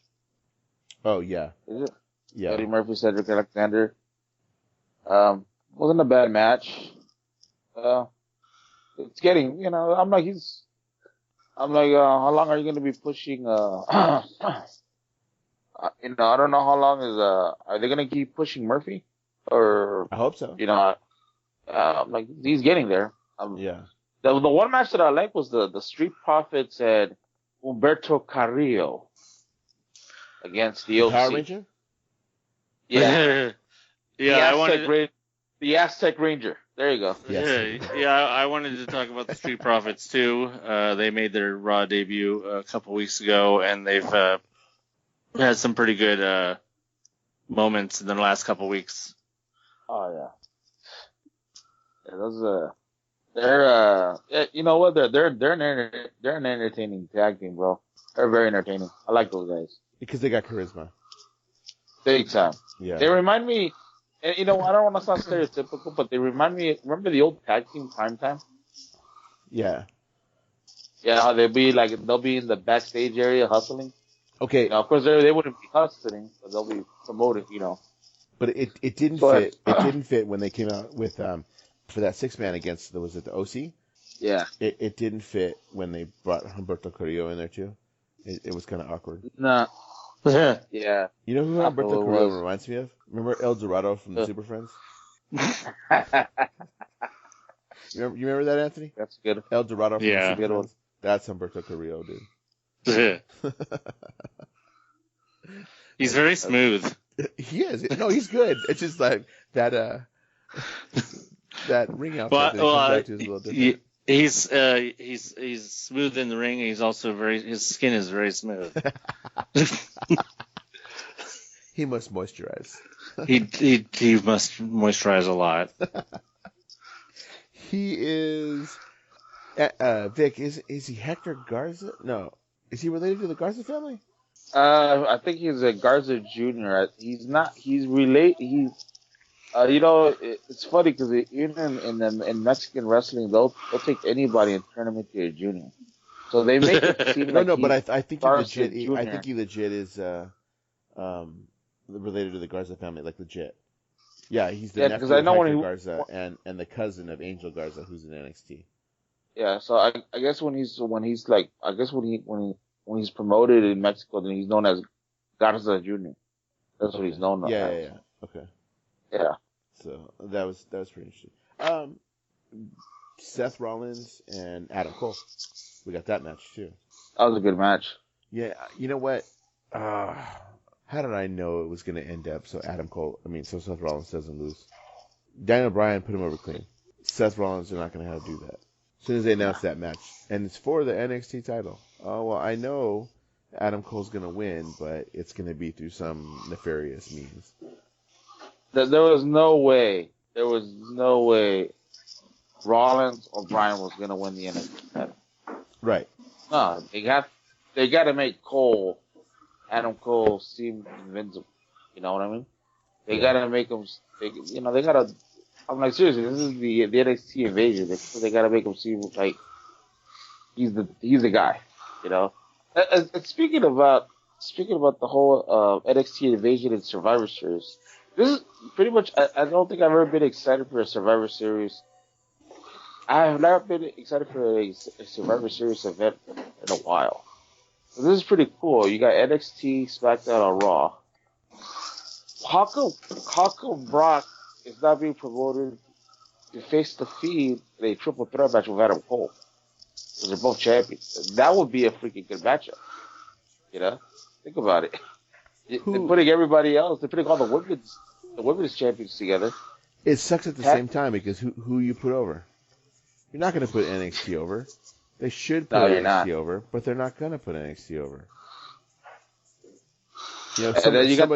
Oh yeah. Is it? Yeah. Buddy Murphy, Cedric Alexander. Wasn't a bad match. It's getting, I'm like, how long are you going to be pushing, I don't know how long are they going to keep pushing Murphy? Or, I hope so. I'm like, he's getting there. Yeah. The one match that I liked was the Street Profits and Humberto Carrillo against the OC. Power Ranger? Yeah. Yeah, the Aztec Ranger. There you go. Yes. Yeah, I wanted to talk about the Street Profits too. They made their Raw debut a couple weeks ago, and they've had some pretty good moments in the last couple weeks. Oh yeah. Those they're you know what, they're an entertaining tag team, bro. They're very entertaining. I like those guys Because they got charisma. big time. Yeah. They remind me. And, I don't want to sound stereotypical, but they remind me. Remember the old tag team Primetime? Yeah. Yeah, how they'll be in the backstage area hustling. Okay. Of course, they wouldn't be hustling, but they'll be promoted. But it didn't fit. It didn't fit when they came out with for that 6-man against was it the OC? Yeah. It didn't fit when they brought Humberto Carrillo in there too. It was kind of awkward. Nah. Yeah. You know who Humberto Carrillo reminds me of? Remember El Dorado from the Super Friends? You remember that, Anthony? That's good. El Dorado from the Super Friends? Friends? That's Humberto Carrillo, dude. He's very smooth. He is. No, he's good. It's just like that ring outfit that he comes back to is a little different. He's smooth in the ring. He's also his skin is very smooth. He must moisturize. he must moisturize a lot. He is Vic. Is he Hector Garza? No. Is he related to the Garza family? I think he's a Garza Jr. He's not. He's related. It's funny because even in Mexican wrestling, they'll take anybody and turn them into a junior. So they make it seem like but I think he legit. I think he legit is related to the Garza family, like legit. Yeah, he's the nephew of Hector Garza and the cousin of Angel Garza, who's in NXT. Yeah, so I guess when he's promoted in Mexico, then he's known as Garza Jr. That's what he's known as. Yeah. Okay. Yeah. So that was pretty interesting. Seth Rollins and Adam Cole. We got that match too. That was a good match. Yeah, you know what? How did I know it was going to end up so Seth Rollins doesn't lose? Daniel Bryan put him over clean. Seth Rollins are not going to have to do that. As soon as they announce that match. And it's for the NXT title. Oh, well, I know Adam Cole's going to win, but it's going to be through some nefarious means. There was no way Rollins or Bryan was going to win the NXT title. Right. No, they got to make Adam Cole seem invincible. You know what I mean? They got to make him. They got to. I'm like, seriously, this is the NXT invasion. They got to make him seem like he's the guy. And speaking about the whole NXT invasion and Survivor Series, this is pretty much. I don't think I've ever been excited for a Survivor Series. I have never been excited for a Survivor Series event in a while. So this is pretty cool. You got NXT, SmackDown, and Raw. How come Brock is not being promoted to face the Fiend in a triple threat match with Adam Cole? Because they're both champions. That would be a freaking good matchup. Think about it. They're putting everybody else. They're putting all the women's champions together. It sucks at the same time because who you put over? You're not going to put NXT over. They should put NXT over, but they're not going to put NXT over. And then you got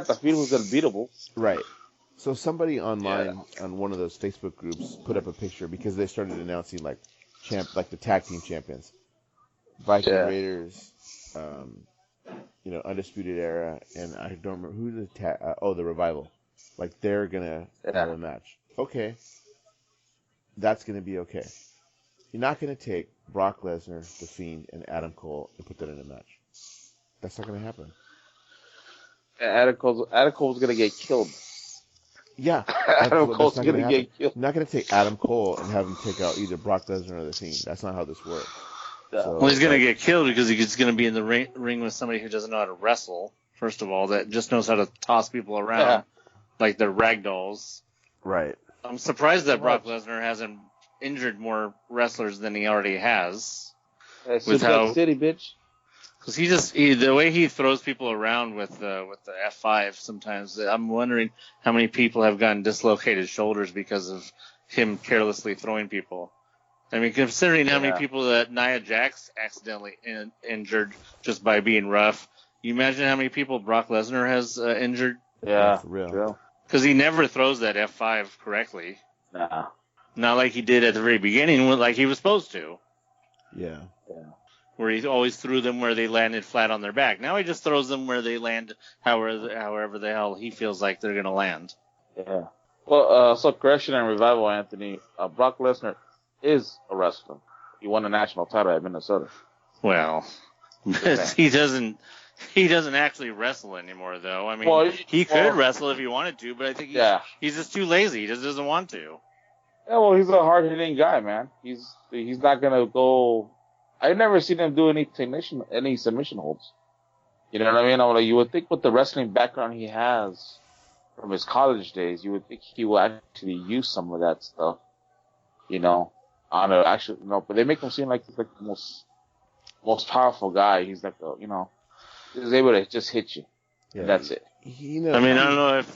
the Fiend who's unbeatable. Right. So somebody online on one of those Facebook groups put up a picture because they started announcing like the tag team champions. Viking Raiders, Undisputed Era, and I don't remember who the Revival. Like, they're gonna have a match. Okay. That's gonna be okay. You're not gonna take Brock Lesnar, The Fiend, and Adam Cole and put that in a match. That's not gonna happen. Adam Cole's gonna get killed. Yeah. Adam Cole's gonna get killed. You're not gonna take Adam Cole and have him take out either Brock Lesnar or The Fiend. That's not how this works. So, well, he's going to get killed because he's going to be in the ring with somebody who doesn't know how to wrestle, first of all, that just knows how to toss people around like they're ragdolls. Right. I'm surprised that Brock Lesnar hasn't injured more wrestlers than he already has. With how City, bitch. Because the way he throws people around with the F5 sometimes, I'm wondering how many people have gotten dislocated shoulders because of him carelessly throwing people. I mean, considering how many people that Nia Jax accidentally injured just by being rough, you imagine how many people Brock Lesnar has injured? Yeah, for real. Because he never throws that F5 correctly. Nah. Not like he did at the very beginning, like he was supposed to. Yeah. Where he always threw them where they landed flat on their back. Now he just throws them where they land however the hell he feels like they're going to land. Yeah. Well, so correction and revival, Anthony. Brock Lesnar is a wrestler. He won a national title at Minnesota. Well, he doesn't actually wrestle anymore, though. I mean, he could wrestle if he wanted to, but I think he's just too lazy. He just doesn't want to. Yeah, well, he's a hard-hitting guy, man. He's not gonna go. I've never seen him do any submission holds. You know what I mean? Like, you would think with the wrestling background he has from his college days, you would think he will actually use some of that stuff. You know. But they make him seem like he's like the most powerful guy. He's like he's able to just hit you. Yeah, and that's it. I don't know if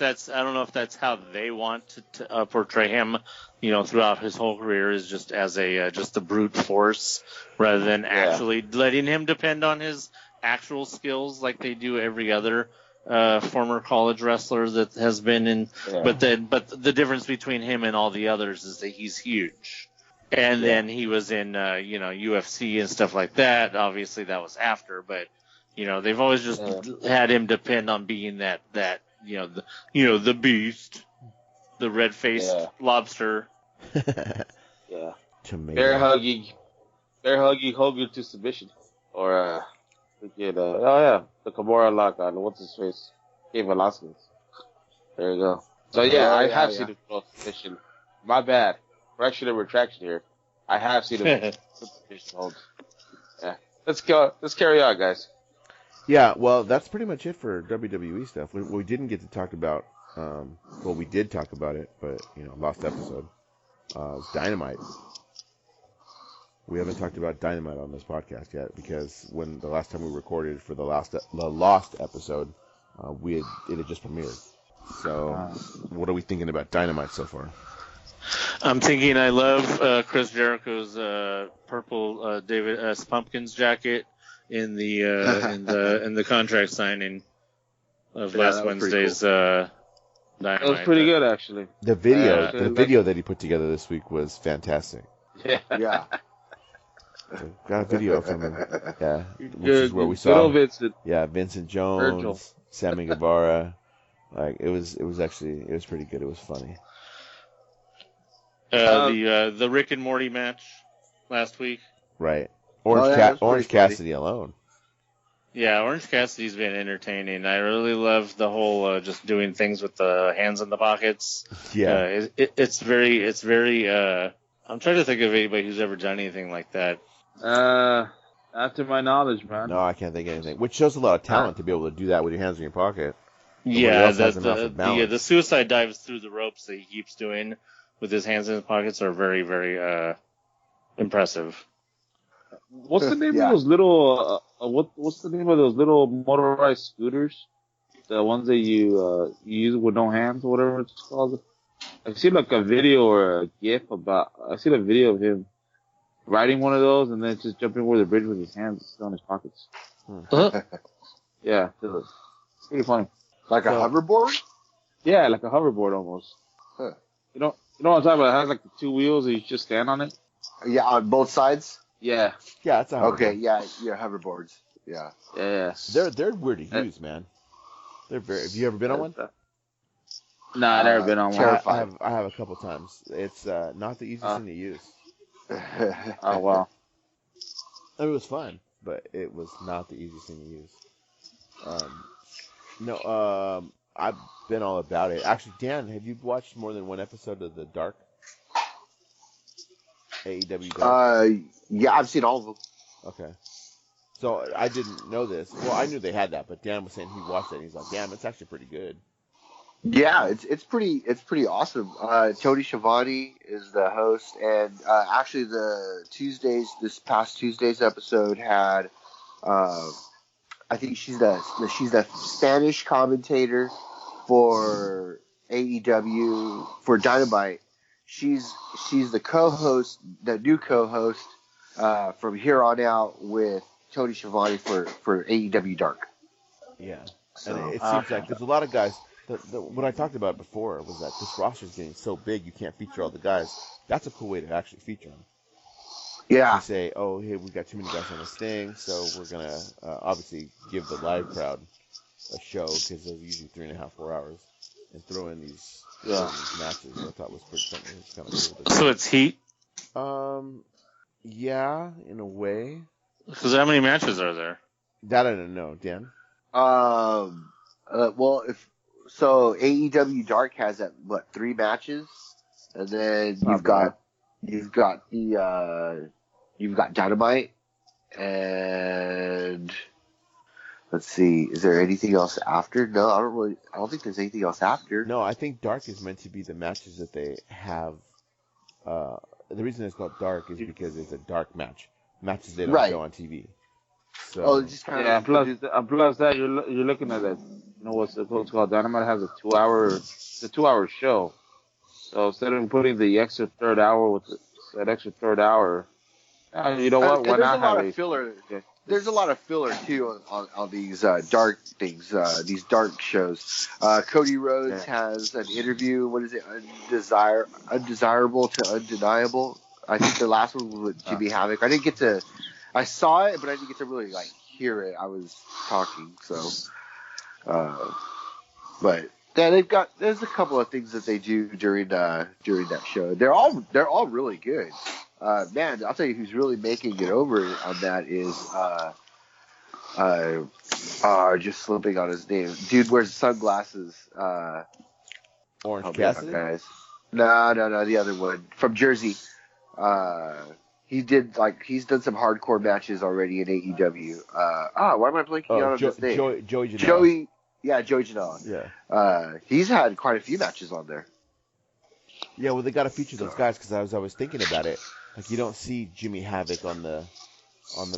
that's how they want to portray him. Throughout his whole career is just as just a brute force, rather than actually letting him depend on his actual skills like they do every other former college wrestler that has been in. Yeah. But the difference between him and all the others is that he's huge. And then he was in, UFC and stuff like that. Obviously, that was after, but they've always just had him depend on being that the beast, the red-faced lobster. Yeah. Bear hugging Hogan to submission, or the Kimura lock on what's his face, Cain Velasquez. There you go. So I have seen him go submission. My bad. Correction and retraction here. I have seen him submission holds. Yeah. Let's carry on, guys. Yeah, well, that's pretty much it for WWE stuff. We didn't get to talk about, we did talk about it, but, lost episode. It's Dynamite. We haven't talked about Dynamite on this podcast yet because when the last time we recorded for the Lost episode, it had just premiered. So, what are we thinking about Dynamite so far? I'm thinking I love Chris Jericho's purple David S. Pumpkins jacket in the in the contract signing of last Wednesday's Dynamite. That was pretty good, actually. The video that he put together this week was fantastic. Yeah. Got a video from him. Yeah, which is where we saw Vincent. Yeah, Vincent Jones, Virgil. Sammy Guevara. Like it was pretty good. It was funny. The Rick and Morty match last week. Right. Orange Cassidy alone. Yeah, Orange Cassidy's been entertaining. I really love the whole just doing things with the hands in the pockets. Yeah. It's very. I'm trying to think of anybody who's ever done anything like that. Not to my knowledge, man. No, I can't think of anything. Which shows a lot of talent to be able to do that with your hands in your pocket. Yeah, the suicide dives through the ropes that he keeps doing with his hands in his pockets are very, very impressive. What's the name of those little? What's the name of those little motorized scooters? The ones that you use with no hands, or whatever it's called. I've seen like a video or a GIF I've seen a video of him riding one of those and then just jumping over the bridge with his hands still in his pockets. Yeah, it's pretty funny. Like a hoverboard? Yeah, like a hoverboard almost. Huh. You know what I'm talking about? It has like the two wheels and you just stand on it. Yeah, on both sides? Yeah. Yeah, it's a hoverboard. Okay, yeah, hoverboards. Yeah. They're weird to use, man. They're very. Have you ever been on one? No, I've never been on one. I have a couple times. It's not the easiest thing to use. Oh wow. It was fun, but it was not the easiest thing to use. I've been all about it. Actually, Dan, have you watched more than one episode of the Dark? AEW Dark? Yeah, I've seen all of them. Okay. So I didn't know this. Well, I knew they had that, but Dan was saying he watched it and he's like, damn, it's actually pretty good. Yeah, it's pretty awesome. Tony Schiavone is the host, and actually this past Tuesday's episode had, I think she's the Spanish commentator for AEW for Dynamite. She's the co-host, the new co-host from here on out with Tony Schiavone for AEW Dark. Yeah, so, and it seems like there's a lot of guys. What I talked about before was that this roster is getting so big you can't feature all the guys. That's a cool way to actually feature them. Yeah. You say, oh, hey, we've got too many guys on this thing, so we're going to obviously give the live crowd a show because those are usually 3.5, 4 hours, and throw in these matches. I thought was something that's kind of cool. So it's heat? Yeah, in a way. Because how many matches are there? That I don't know, Dan. Well, so AEW Dark has 3 matches, and then you've got Dynamite, and let's see, is there anything else after? No, I don't think there's anything else after. No, I think Dark is meant to be the matches that they have. The reason it's called Dark is because it's a dark matches they don't show on TV. So, just kind of plus that you're looking at it. You know what's called? Dynamite has a 2-hour show. So instead of putting the extra third hour with that extra third hour, you know what? Why not have a filler? Okay. There's a lot of filler too on these dark things, these dark shows. Cody Rhodes has an interview. What is it? Undesirable to undeniable. I think the last one was with Jimmy Havoc. I saw it, but I didn't get to really hear it. I was talking, so. But yeah, there's a couple of things that they do during that show. They're all really good. Man, I'll tell you who's really making it over on that is just slipping on his name. Dude wears sunglasses. Orange Cassidy? Guys. No, the other one from Jersey. He's done some hardcore matches already in AEW. Why am I blanking out on his name? Joey Janela. Joey Janela. Yeah. He's had quite a few matches on there. Yeah, well, they got to feature those guys because I was thinking about it. Like, you don't see Jimmy Havoc on the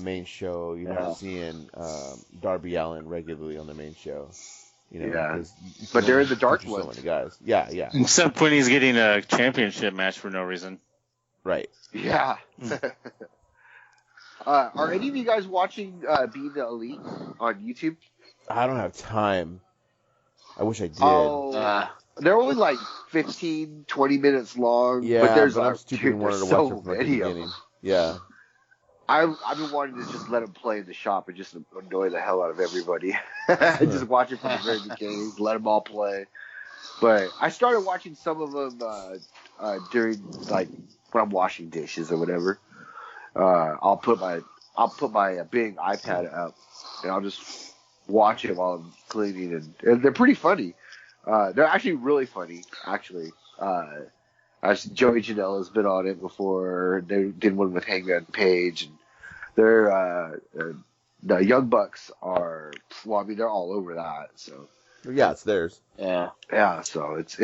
main show. You're not seeing Darby Allin regularly on the main show. You know, but they're in the dark one. So many guys. Yeah. Except when he's getting a championship match for no reason. Right. Yeah. Are any of you guys watching Being the Elite on YouTube? I don't have time. I wish I did. Oh, they're only 15, 20 minutes long. Yeah, but there's I'm stupid and wanted to watch it from the beginning. Yeah. I've been wanting to just let them play in the shop and just annoy the hell out of everybody. Just watch it from the very beginning, let them all play. But I started watching some of them during when I'm washing dishes or whatever. I'll put my big iPad up and I'll just watch it while I'm cleaning, and they're pretty funny. They're actually really funny. Actually, Joey Janela's been on it before. They did one with Hangman Page, and they're the Young Bucks are. Well, I mean, they're all over that. So yeah, it's theirs. Yeah. So it's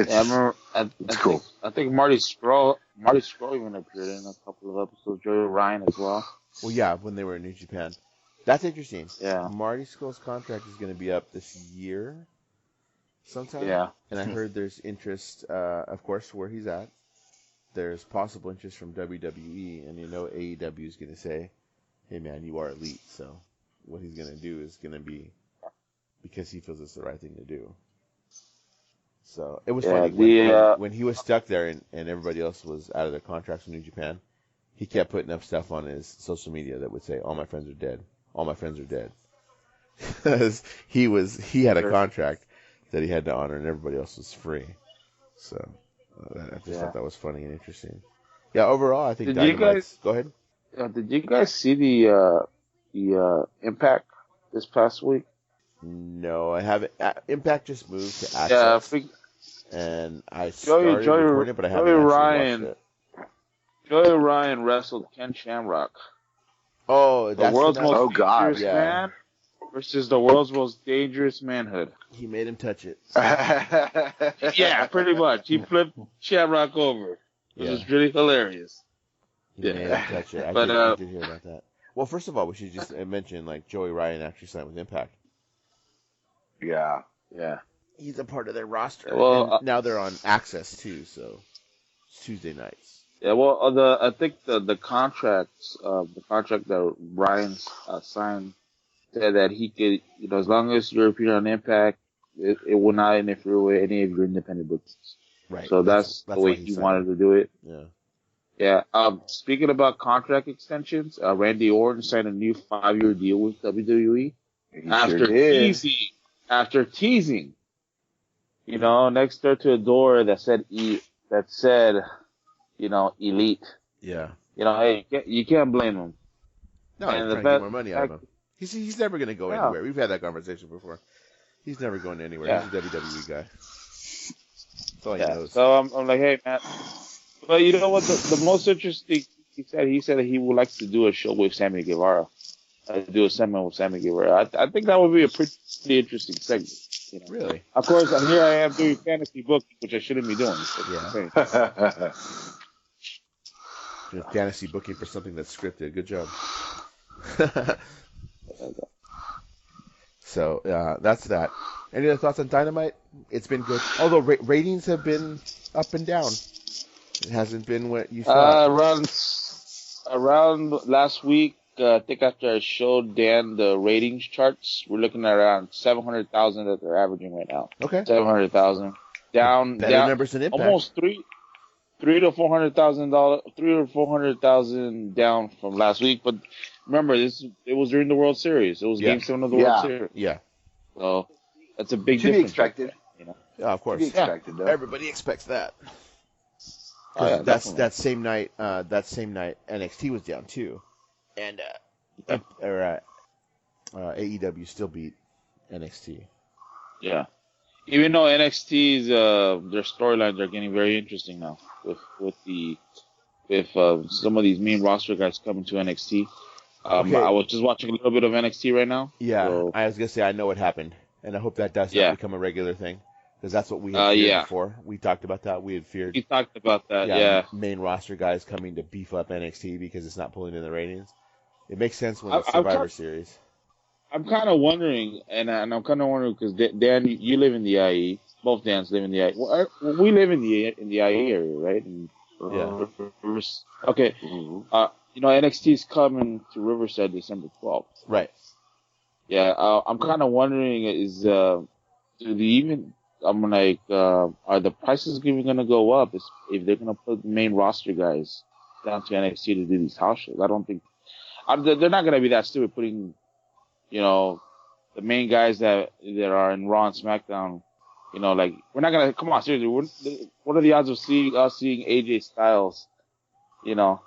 cool. I think Marty Scurll even appeared in a couple of episodes. Joey Ryan as well. Well, yeah, when they were in New Japan. That's interesting. Yeah. Marty Scurll's contract is going to be up this year sometime. Yeah. And I heard there's interest, of course, where he's at. There's possible interest from WWE, and AEW is going to say, hey, man, you are elite. So what he's going to do is going to be because he feels it's the right thing to do. So it was funny. When he was stuck there and everybody else was out of their contracts in New Japan, he kept putting up stuff on his social media that would say, all my friends are dead. All my friends are dead. because he had a contract that he had to honor, and everybody else was free. So I just thought that was funny and interesting. Yeah, overall, I think Dynamite's... Go ahead. Did you guys see the Impact this past week? No, I haven't. Impact just moved to Access, and I started recording it, but I haven't actually watched it. Joey Ryan wrestled Ken Shamrock. Oh, the world's most dangerous man versus the world's most dangerous manhood. He made him touch it. Yeah, pretty much. He flipped Shamrock over. It was really hilarious. He made him touch it. I did hear about that. Well, first of all, we should just mention like Joey Ryan actually signed with Impact. Yeah. He's a part of their roster. Well, and now they're on Access too, so it's Tuesday nights. Yeah, well, I think the contract that Ryan signed said that he could, as long as you're appearing on Impact, it will not interfere with any of your independent bookings. Right. So that's the way he wanted to do it. Yeah. Yeah. Speaking about contract extensions, Randy Orton signed a new 5-year deal with WWE after teasing, next door to a door that said elite. Yeah. Hey, you can't blame him. No, he's trying to get more money out of him. He's never going to go anywhere. We've had that conversation before. He's never going anywhere. Yeah. He's a WWE guy. That's all he knows. So I'm like, hey, man. But you know what? The most interesting, he said that he would like to do a show with Sammy Guevara. Do a segment with Sammy Guevara. I think that would be a pretty interesting segment. Really? Of course, here I am doing fantasy booking, which I shouldn't be doing. Yeah. Fantasy booking for something that's scripted. Good job. So, that's that. Any other thoughts on Dynamite? It's been good. Although ratings have been up and down. It hasn't been what you thought. Around last week, I think after I showed Dan the ratings charts, we're looking at around 700,000 that they're averaging right now. Okay. 700,000. Down numbers than Impact. Almost $300,000 to 400,000 down from last week. But remember, it was during the World Series. It was Game 7 of the World Series. Yeah. So that's a big To difference. be expected. Yeah, of course. To be expected, though. Everybody expects that. That same night NXT was down too, and AEW still beat NXT. Yeah, even though NXT's their storylines are getting very interesting now with some of these main roster guys coming to NXT. Okay. I was just watching a little bit of NXT right now. Yeah, so. I was gonna say I know what happened, and I hope that does not become a regular thing. Because that's what we had feared before. We talked about that. We had feared. You talked about that, yeah. Main roster guys coming to beef up NXT because it's not pulling in the ratings. It makes sense when it's Survivor Series. I'm kind of wondering, and I'm kind of wondering because Dan, you live in the IE. Both Dans live in the IE. Well, we live in the IE area, right? Okay. Mm-hmm. NXT's coming to Riverside December 12th. Right. Yeah. I'm kind of wondering do they even? I'm like, are the prices even going to go up if they're going to put main roster guys down to NXT to do these house shows? I don't think they're not going to be that stupid putting, the main guys that are in Raw and SmackDown. Like we're not going to come on seriously. What are the odds of seeing AJ Styles, doing a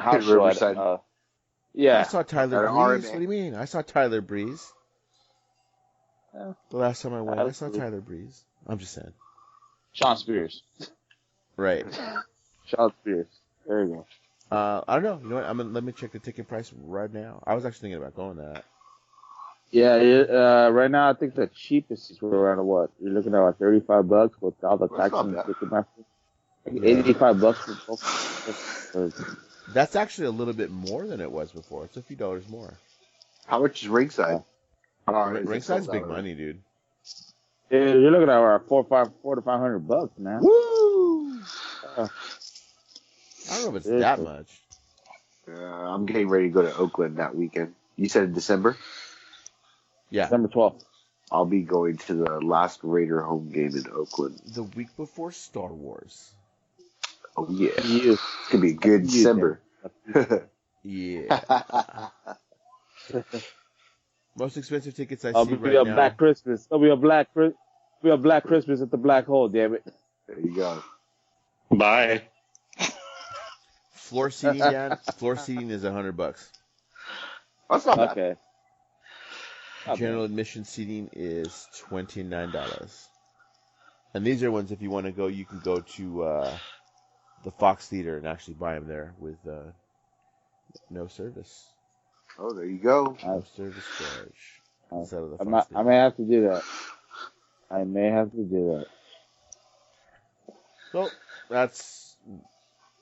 house show at, I saw Tyler Breeze. What do you mean? I saw Tyler Breeze. The last time I went, I saw Tyler Breeze. I'm just saying. Sean Spears. Right. Sean Spears. There you go. I don't know. You know what? Let me check the ticket price right now. I was actually thinking about going to that. Yeah, right now I think the cheapest is around what? You're looking at like $35 with all the taxes and Ticketmaster. $85 for both. That's actually a little bit more than it was before. It's a few dollars more. How much is ringside? Ringside's big money, dude. Yeah, you're looking at around $400 to $500, man. Woo! I don't know if it's that much. I'm getting ready to go to Oakland that weekend. You said in December? Yeah. December 12th. I'll be going to the last Raider home game in Oakland. The week before Star Wars. Oh, yeah. It's going to be a good December. Yeah. Most expensive tickets I It'll see be right a now. Black Christmas. It'll be a Black Christmas at the Black Hole. Damn it. There you go. Bye. Floor seating, Dan. Floor seating is $100. That's not bad. Okay. General admission seating is $29. And these are ones, if you want to go, you can go to the Fox Theater and actually buy them there with no service. Oh, there you go. No service charge. Instead of the I Fox Theater. may have to do that. I may have to do that. So, that's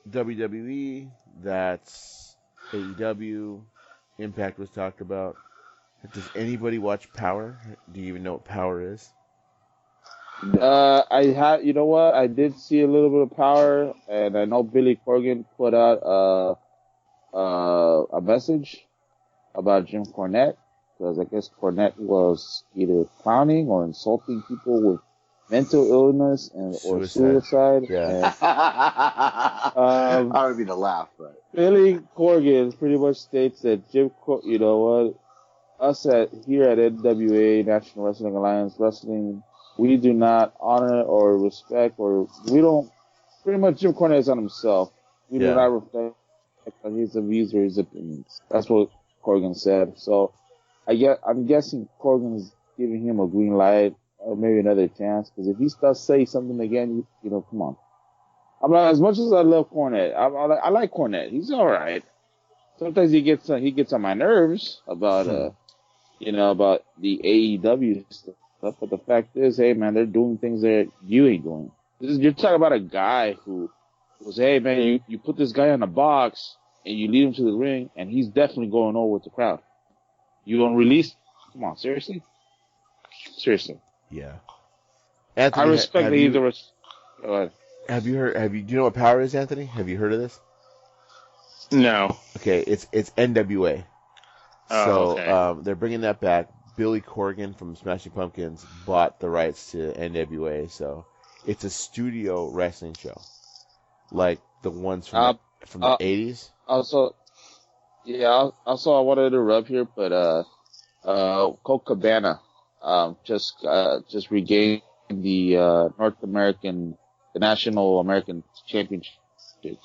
WWE. That's AEW. Impact was talked about. Does anybody watch Power? Do you even know what Power is? I had, you know what? I did see a little bit of Power, and I know Billy Corgan put out a message about Jim Cornette, because I guess Cornette was either clowning or insulting people with mental illness or suicide. Yeah. I don't mean to laugh, but Billy Corgan pretty much states that you know what? Us here at NWA, National Wrestling Alliance Wrestling, we do not honor or respect, or we don't. Pretty much, Jim Cornette is on himself. We do not reflect his views or his opinions. That's what Corgan said. So, I'm guessing Corgan's giving him a green light or maybe another chance. Because if he does say something again, you know, come on. I'm like, as much as I love Cornette, I like Cornette. He's all right. Sometimes he gets on my nerves about about the AEW stuff. But the fact is, hey man, they're doing things that you ain't doing. You're talking about a guy who was, hey man, you put this guy in a box and you lead him to the ring, and he's definitely going over with the crowd. You don't release? Come on, seriously? Seriously. Yeah. Anthony, I respect that he's a. Go ahead. Do you know what Power is, Anthony? Have you heard of this? No. Okay, it's NWA. Oh, so okay. They're bringing that back. Billy Corgan from Smashing Pumpkins bought the rights to NWA, so it's a studio wrestling show, like the ones from the 80s. Also, I wanted to interrupt here, but Colt Cabana just regained the National American Championship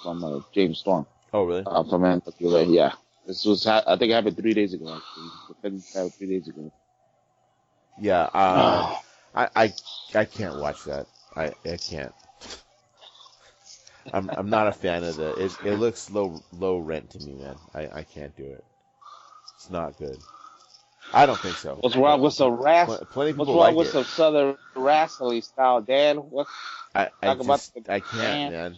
from James Storm. Oh, really? From NWA, yeah. This was, I think it happened 3 days ago, actually. 3 days ago. Yeah, I can't watch that. I can't. I'm not a fan of it looks low rent to me, man. I can't do it. It's not good. I don't think so. What's wrong with some Plenty of people what's wrong like with it. some Southern wrestling style, Dan? I can't, man.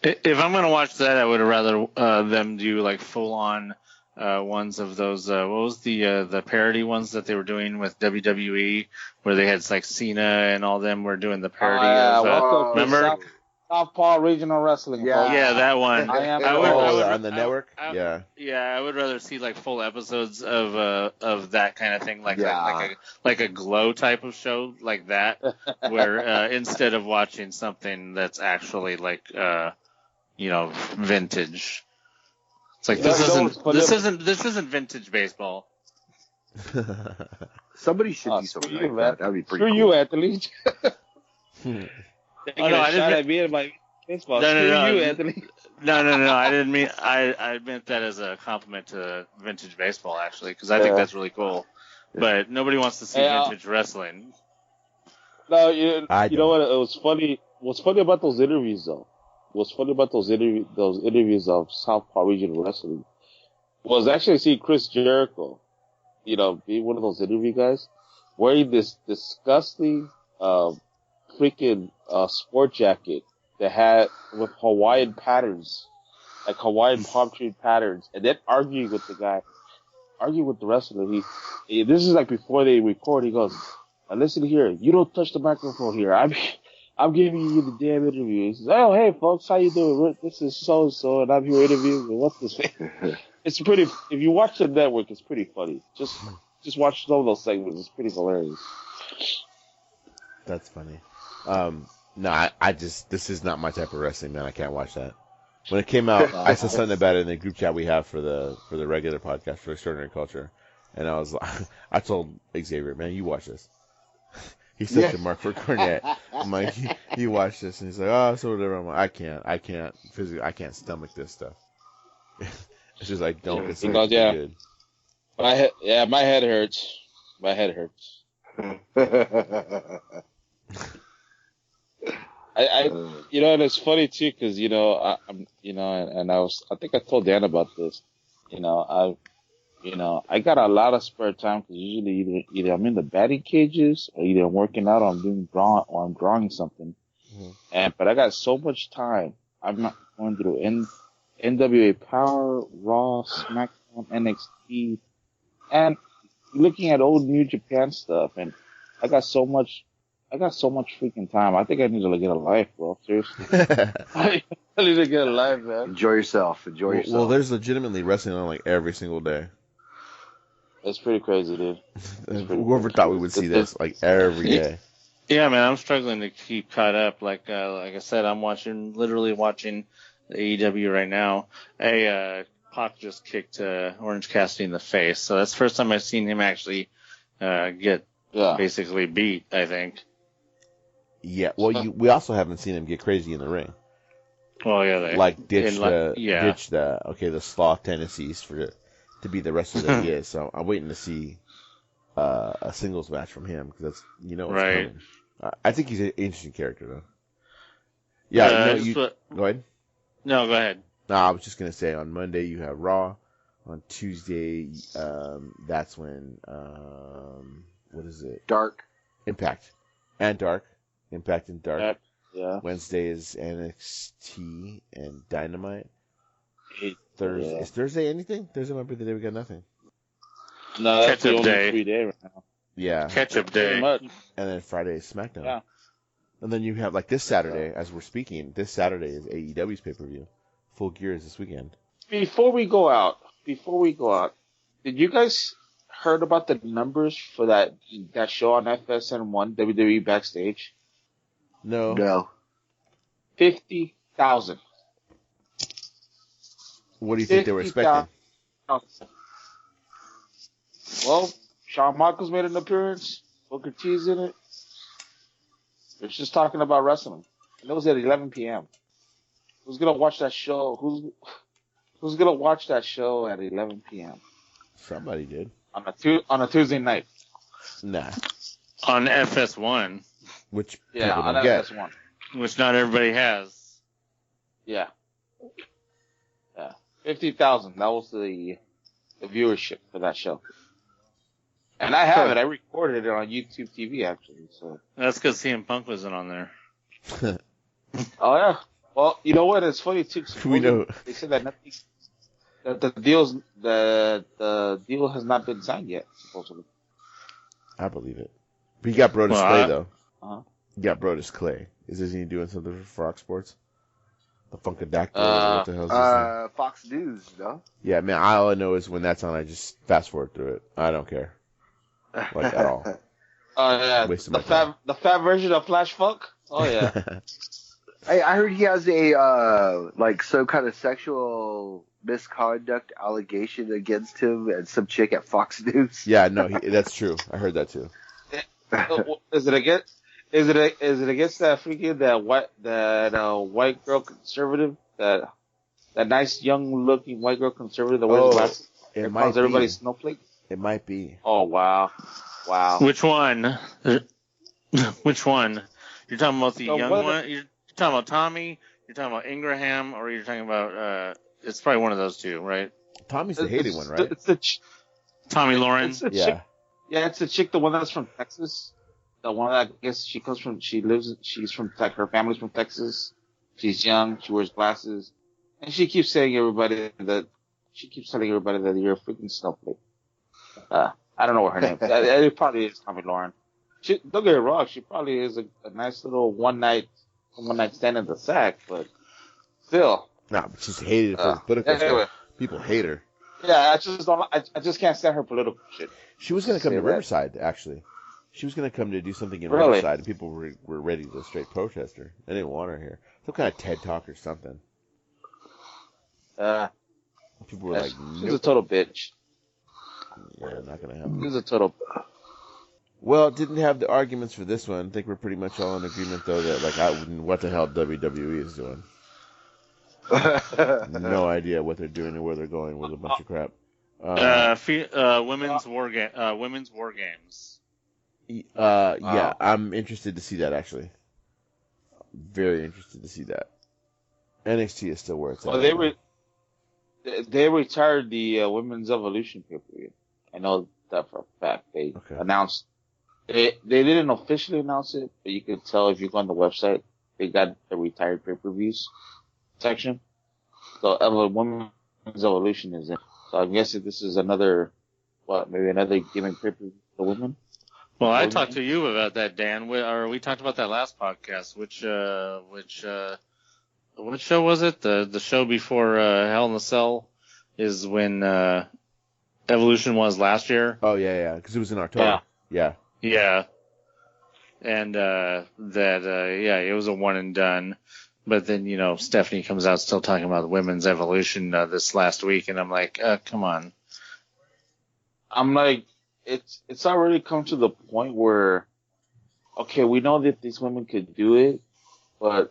If I'm gonna watch that, I would rather them do like full on ones of those. What was the parody ones that they were doing with WWE, where they had like Cena and all them were doing the parody of. Remember? Southpaw Regional Wrestling. Yeah, that one. On the network. Yeah, I would rather see like full episodes of that kind of thing, like a Glow type of show like that, where instead of watching something that's actually like vintage. It's like this isn't vintage baseball. Somebody should do something like that. That'd be pretty cool. You, Anthony. I didn't mean my baseball. You, Anthony. No. I didn't mean. I meant that as a compliment to vintage baseball, actually, because I think that's really cool. But nobody wants to see vintage wrestling. No, you know what? It was funny. What's funny about those interviews, though? What's funny about those interviews of Southpaw Regional Wrestling was actually see Chris Jericho, be one of those interview guys, wearing this disgusting freaking sport jacket that had with Hawaiian patterns, like Hawaiian palm tree patterns, and then arguing with the wrestler. This is like before they record. He goes, "Now listen here, you don't touch the microphone here. I'm giving you the damn interview." He says, "Oh, hey folks, how you doing? This is so and so, and I'm here interviewing. What's this?" It's pretty. If you watch the network, it's pretty funny. Just watch some of those segments. It's pretty hilarious. That's funny. No, this is not my type of wrestling, man. I can't watch that. When it came out, I said something about it in the group chat we have for the regular podcast for Extraordinary Culture. And I was like, I told Xavier, man, you watch this. He's such a mark for Cornette. I'm like, you watch this, and he's like, oh, so whatever. I'm like, I can't physically, I can't stomach this stuff. It's just like, don't consider it good. My head hurts. My head hurts. I and it's funny too, because I'm and I think I told Dan about this. I got a lot of spare time because usually either I'm in the batting cages or either I'm working out or I'm drawing something. Mm-hmm. But I got so much time. I'm not going through NWA Power, Raw, SmackDown, NXT, and looking at old New Japan stuff. And I got so much freaking time. I think I need to get a life, bro. Seriously. I need to get a life, man. Enjoy yourself. Well, there's legitimately wrestling on like every single day. It's pretty crazy, dude. Whoever thought we would see this like every day. Yeah, man, I'm struggling to keep caught up. Like I said, I'm literally watching the AEW right now. Pac just kicked Orange Cassidy in the face, so that's the first time I've seen him actually get basically beat, I think. Yeah, well, we also haven't seen him get crazy in the ring. Well, yeah, like ditch the sloth tendencies to be the wrestler that he is. So I'm waiting to see a singles match from him because that's what's coming. I think he's an interesting character though. Yeah, go ahead. No, go ahead. No, I was just gonna say on Monday you have Raw. On Tuesday, that's when what is it? Dark. Impact and Dark. Impact and Dark. Yeah. Wednesday is NXT and Dynamite. Thursday. Is Thursday anything? Thursday might be the day we got nothing. No, that's the only day. 3 day right now. Yeah. Catch-up day. And then Friday is SmackDown. Yeah. And then you have, like, this Saturday, as we're speaking, this Saturday is AEW's pay-per-view. Full Gear is this weekend. Before we go out, did you guys heard about the numbers for that show on FSN1 WWE Backstage? No. 50,000. What do you think they were expecting? Well, Shawn Michaels made an appearance. Booker T's in it. It's just talking about wrestling. And it was at 11 p.m. Who's gonna watch that show? Who's gonna watch that show at 11 p.m.? Somebody did. On a Tuesday night. Nah. On FS1. Which on FS1. Which not everybody has. Yeah. 50,000. That was the viewership for that show. And I have it. I recorded it on YouTube TV, actually. So that's because CM Punk wasn't on there. Oh, yeah. Well, you know what? It's funny, too. We know. They said that the deal has not been signed yet, supposedly. I believe it. But you got Brodus Clay, though. Uh-huh. You got Brodus Clay. Is he doing something for Fox Sports? The Funkadactyl, what the hell is this thing? Fox News, no? Yeah, man, all I know is when that's on, I just fast forward through it. I don't care. Like, at all. Oh, yeah. The fat version of Flash Funk? Oh, yeah. I heard he has a, some kind of sexual misconduct allegation against him and some chick at Fox News. Yeah, no, that's true. I heard that, too. Is it against that freaking white girl conservative, that nice young looking white girl conservative that wears glasses? It might calls everybody snowflake. It might be. Oh wow. Which one? Which one? You're talking about the young one? You're talking about Tommy? You're talking about Ingraham? Or you're talking about? It's probably one of those two, right? Tommy's the hated one, right? It's Tommy Lauren. Yeah. Yeah, it's the chick, the one that's from Texas. The one that I guess she's from her family's from Texas. She's young, she wears glasses. And she keeps telling everybody that you're a freaking snowflake. I don't know what her name is. It probably is Tommy Lauren. Don't get it wrong, she probably is a nice little one night stand in the sack, but still. Nah, but she's hated for political stuff. People hate her. Yeah, I just can't stand her political shit. She was going to come to Riverside, actually. She was going to come to do something in Riverside, and people were ready to straight protest her. They didn't want her here. Some kind of TED Talk or something. People were like, she's a total bitch. Yeah, not gonna happen. This is a total. Well, didn't have the arguments for this one. I think we're pretty much all in agreement, though, that what the hell WWE is doing. No idea what they're doing or where they're going with a bunch of crap. Women's war games. Yeah, I'm interested to see that actually. Very interested to see that. NXT is still where it's at. Well, they retired the Women's Evolution pay-per-view. I know that for a fact. They announced. They didn't officially announce it, but you could tell if you go on the website. They got the retired pay-per-views section. So Women's Evolution is in. So I guess this is maybe another gimmick pay-per-view for women. Well, I talked to you about that, Dan. We talked about that last podcast. Which show was it? The show before Hell in a Cell is when Evolution was last year. Oh yeah, because it was in October. Yeah. And it was a one and done. But then Stephanie comes out still talking about Women's Evolution this last week, and I'm like, come on. I'm like, it's already come to the point where, okay, we know that these women could do it, but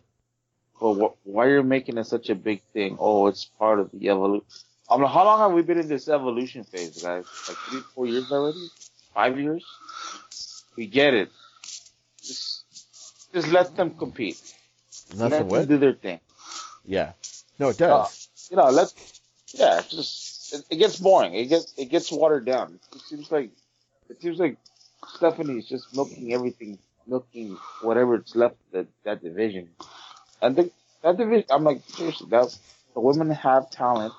why are you making it such a big thing? Oh, it's part of the evolution. I mean, how long have we been in this evolution phase, guys? Like 3-4 years already? 5 years? We get it. Just let them compete. Let them do their thing. Yeah. No, it does. It gets boring. It gets watered down. It seems like Stephanie's just milking whatever it's left of that division. I think that division. I'm like, seriously, the women have talent,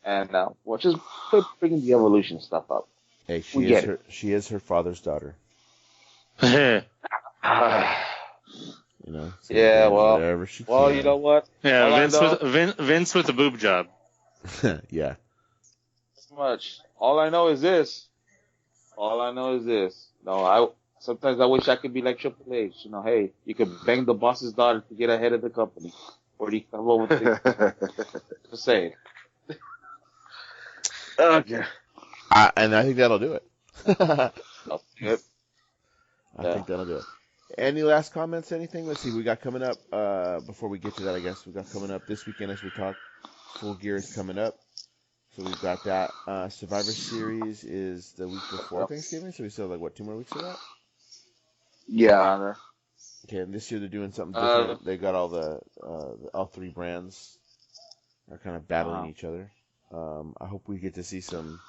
and we'll just quit bringing the evolution stuff up. Hey, she is her father's daughter. Yeah, whatever she can. You know what? Yeah, Vince with the boob job. Yeah. Much. All I know is this. Sometimes I wish I could be like Triple H. Hey, you could bang the boss's daughter to get ahead of the company. Or do you come over with things? Just saying. Okay. And I think that'll do it. Good. I think that'll do it. Any last comments, anything? Let's see, we got coming up, before we get to that, I guess, we got coming up this weekend as we talk. Full Gear is coming up. So we've got that. Survivor Series is the week before Thanksgiving, so we still have, 2 more weeks of that? Yeah. Okay, and this year they're doing something different. They got all 3 brands are kind of battling each other. I hope we get to see some.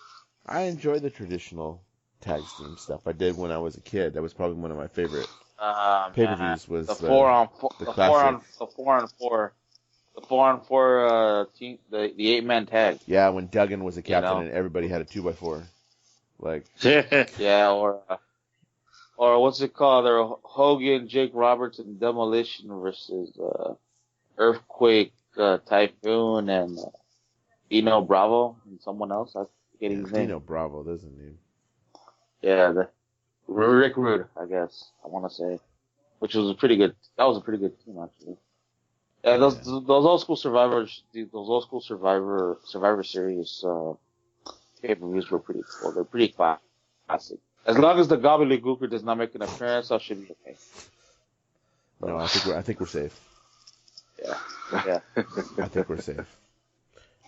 I enjoy the traditional tag team stuff. I did when I was a kid. That was probably one of my favorite pay-per-views. Was the 4-on-4 team, the 8-man tag. Yeah, when Duggan was a captain and everybody had a 2x4. Yeah, or what's it called? There are Hogan, Jake Roberts, and Demolition versus Earthquake, Typhoon, and Dino Bravo and someone else. I forget his name. Dino Bravo, doesn't he? Yeah, Rick Rude, I guess I want to say, which was a pretty good. That was a pretty good team actually. Yeah, those old school Survivor Series pay-per-views were pretty cool. They're pretty classic. As long as the gobbledygooker does not make an appearance, I should be okay. No, I think we're safe. Yeah. I think we're safe.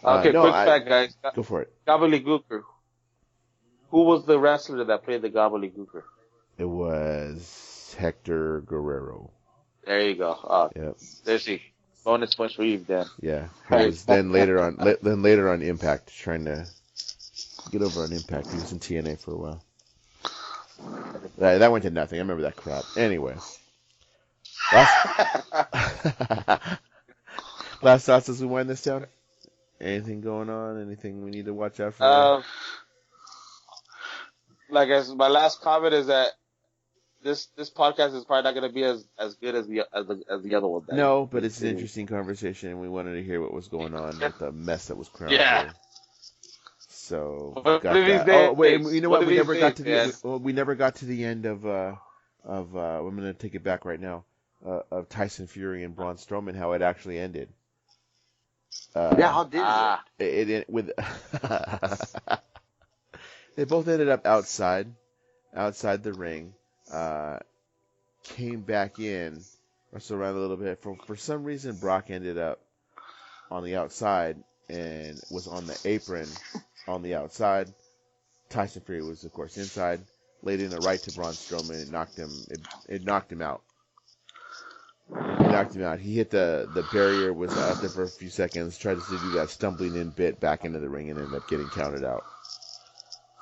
Okay, quick fact, guys. Go for it. Gobbledygooker. Who was the wrestler that played the gobbledygooker? It was Hector Guerrero. There you go. Yep. There's the bonus points for you, Dan. Yeah. It was then later on Impact, trying to get over on Impact. He was in TNA for a while. That went to nothing. I remember that crap. Anyway. Last thoughts as we wind this down? Anything going on? Anything we need to watch out for? My last comment is that this podcast is probably not going to be as good as the other one. No, but it's an interesting conversation, and we wanted to hear what was going on with the mess that was crowned. Yeah. So we got that. Oh wait, you know what? We never got to the end of. I'm going to take it back right now. Of Tyson Fury and Braun Strowman, how it actually ended. How did it? It with They both ended up outside the ring. Came back in, wrestled around a little bit. For some reason, Brock ended up on the outside and was on the apron on the outside. Tyson Fury was, of course, inside. Laid in a right to Braun Strowman. It knocked him out. He hit the barrier, was out there for a few seconds, tried to do that stumbling in bit back into the ring, and ended up getting counted out.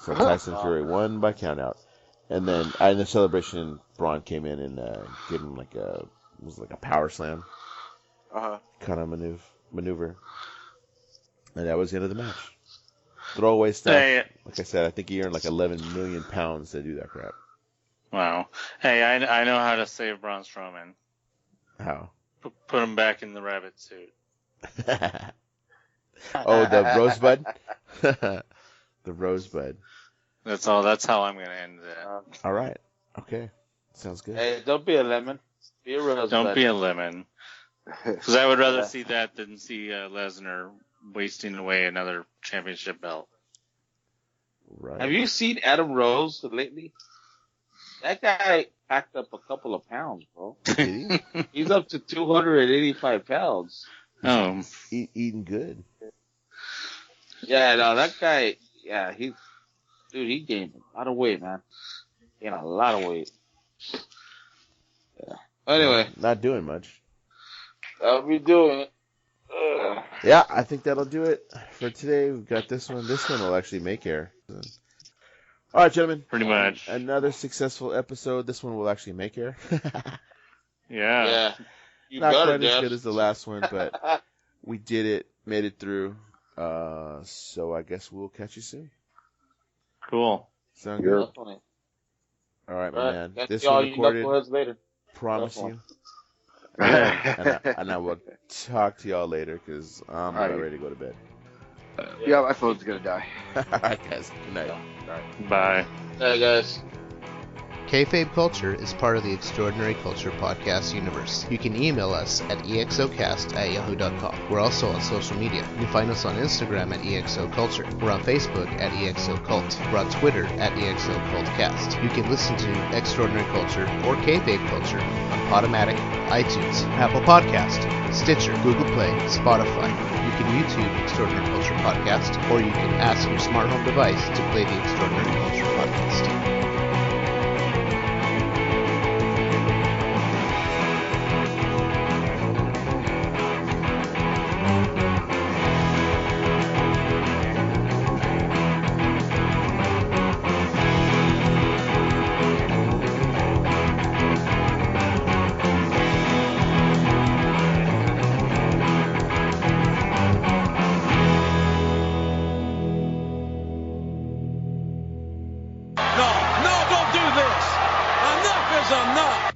So Tyson Fury won by count out. And then in the celebration, Braun came in and gave him like a power slam kind of maneuver. And that was the end of the match. Throwaway stuff. Hey, like I said, I think he earned like 11 million pounds to do that crap. Wow. Hey, I know how to save Braun Strowman. How? Put him back in the rabbit suit. Oh, the rosebud? The rosebud. That's all. That's how I'm going to end that. All right. Okay. Sounds good. Hey, don't be a lemon. Be a rosebud. Don't be a lemon. Because I would rather see that than see Lesnar wasting away another championship belt. Right. Have you seen Adam Rose lately? That guy packed up a couple of pounds, bro. He's up to 285 pounds. Oh. Eating good. Yeah, no, that guy, yeah, he gained a lot of weight, man. Gained a lot of weight. Yeah. Anyway. Not doing much. That'll be doing it. Yeah, I think that'll do it for today. We've got this one. This one will actually make air. All right, gentlemen. Pretty much. Another successful episode. This one will actually make air. Yeah. Not quite as good as the last one, but we did it. Made it through. So I guess we'll catch you soon. Cool. Sound good? All right, my man. This one recorded. Later. Promise you. and I will talk to y'all later because I'm about ready to go to bed. Yeah, my phone's gonna die. All right, guys. Good night. All right. Bye. Hey, guys. Kayfabe Culture is part of the Extraordinary Culture podcast universe. You can email us at exocast@yahoo.com. We're also on social media. You can find us on Instagram at exoculture. We're on Facebook at exocult. We're on Twitter at exocultcast. You can listen to Extraordinary Culture or Kayfabe Culture on Podomatic, iTunes, Apple Podcast, Stitcher, Google Play, Spotify. You can YouTube Extraordinary Culture Podcast, or you can ask your smart home device to play the Extraordinary Culture Podcast. No, don't do this. Enough is enough.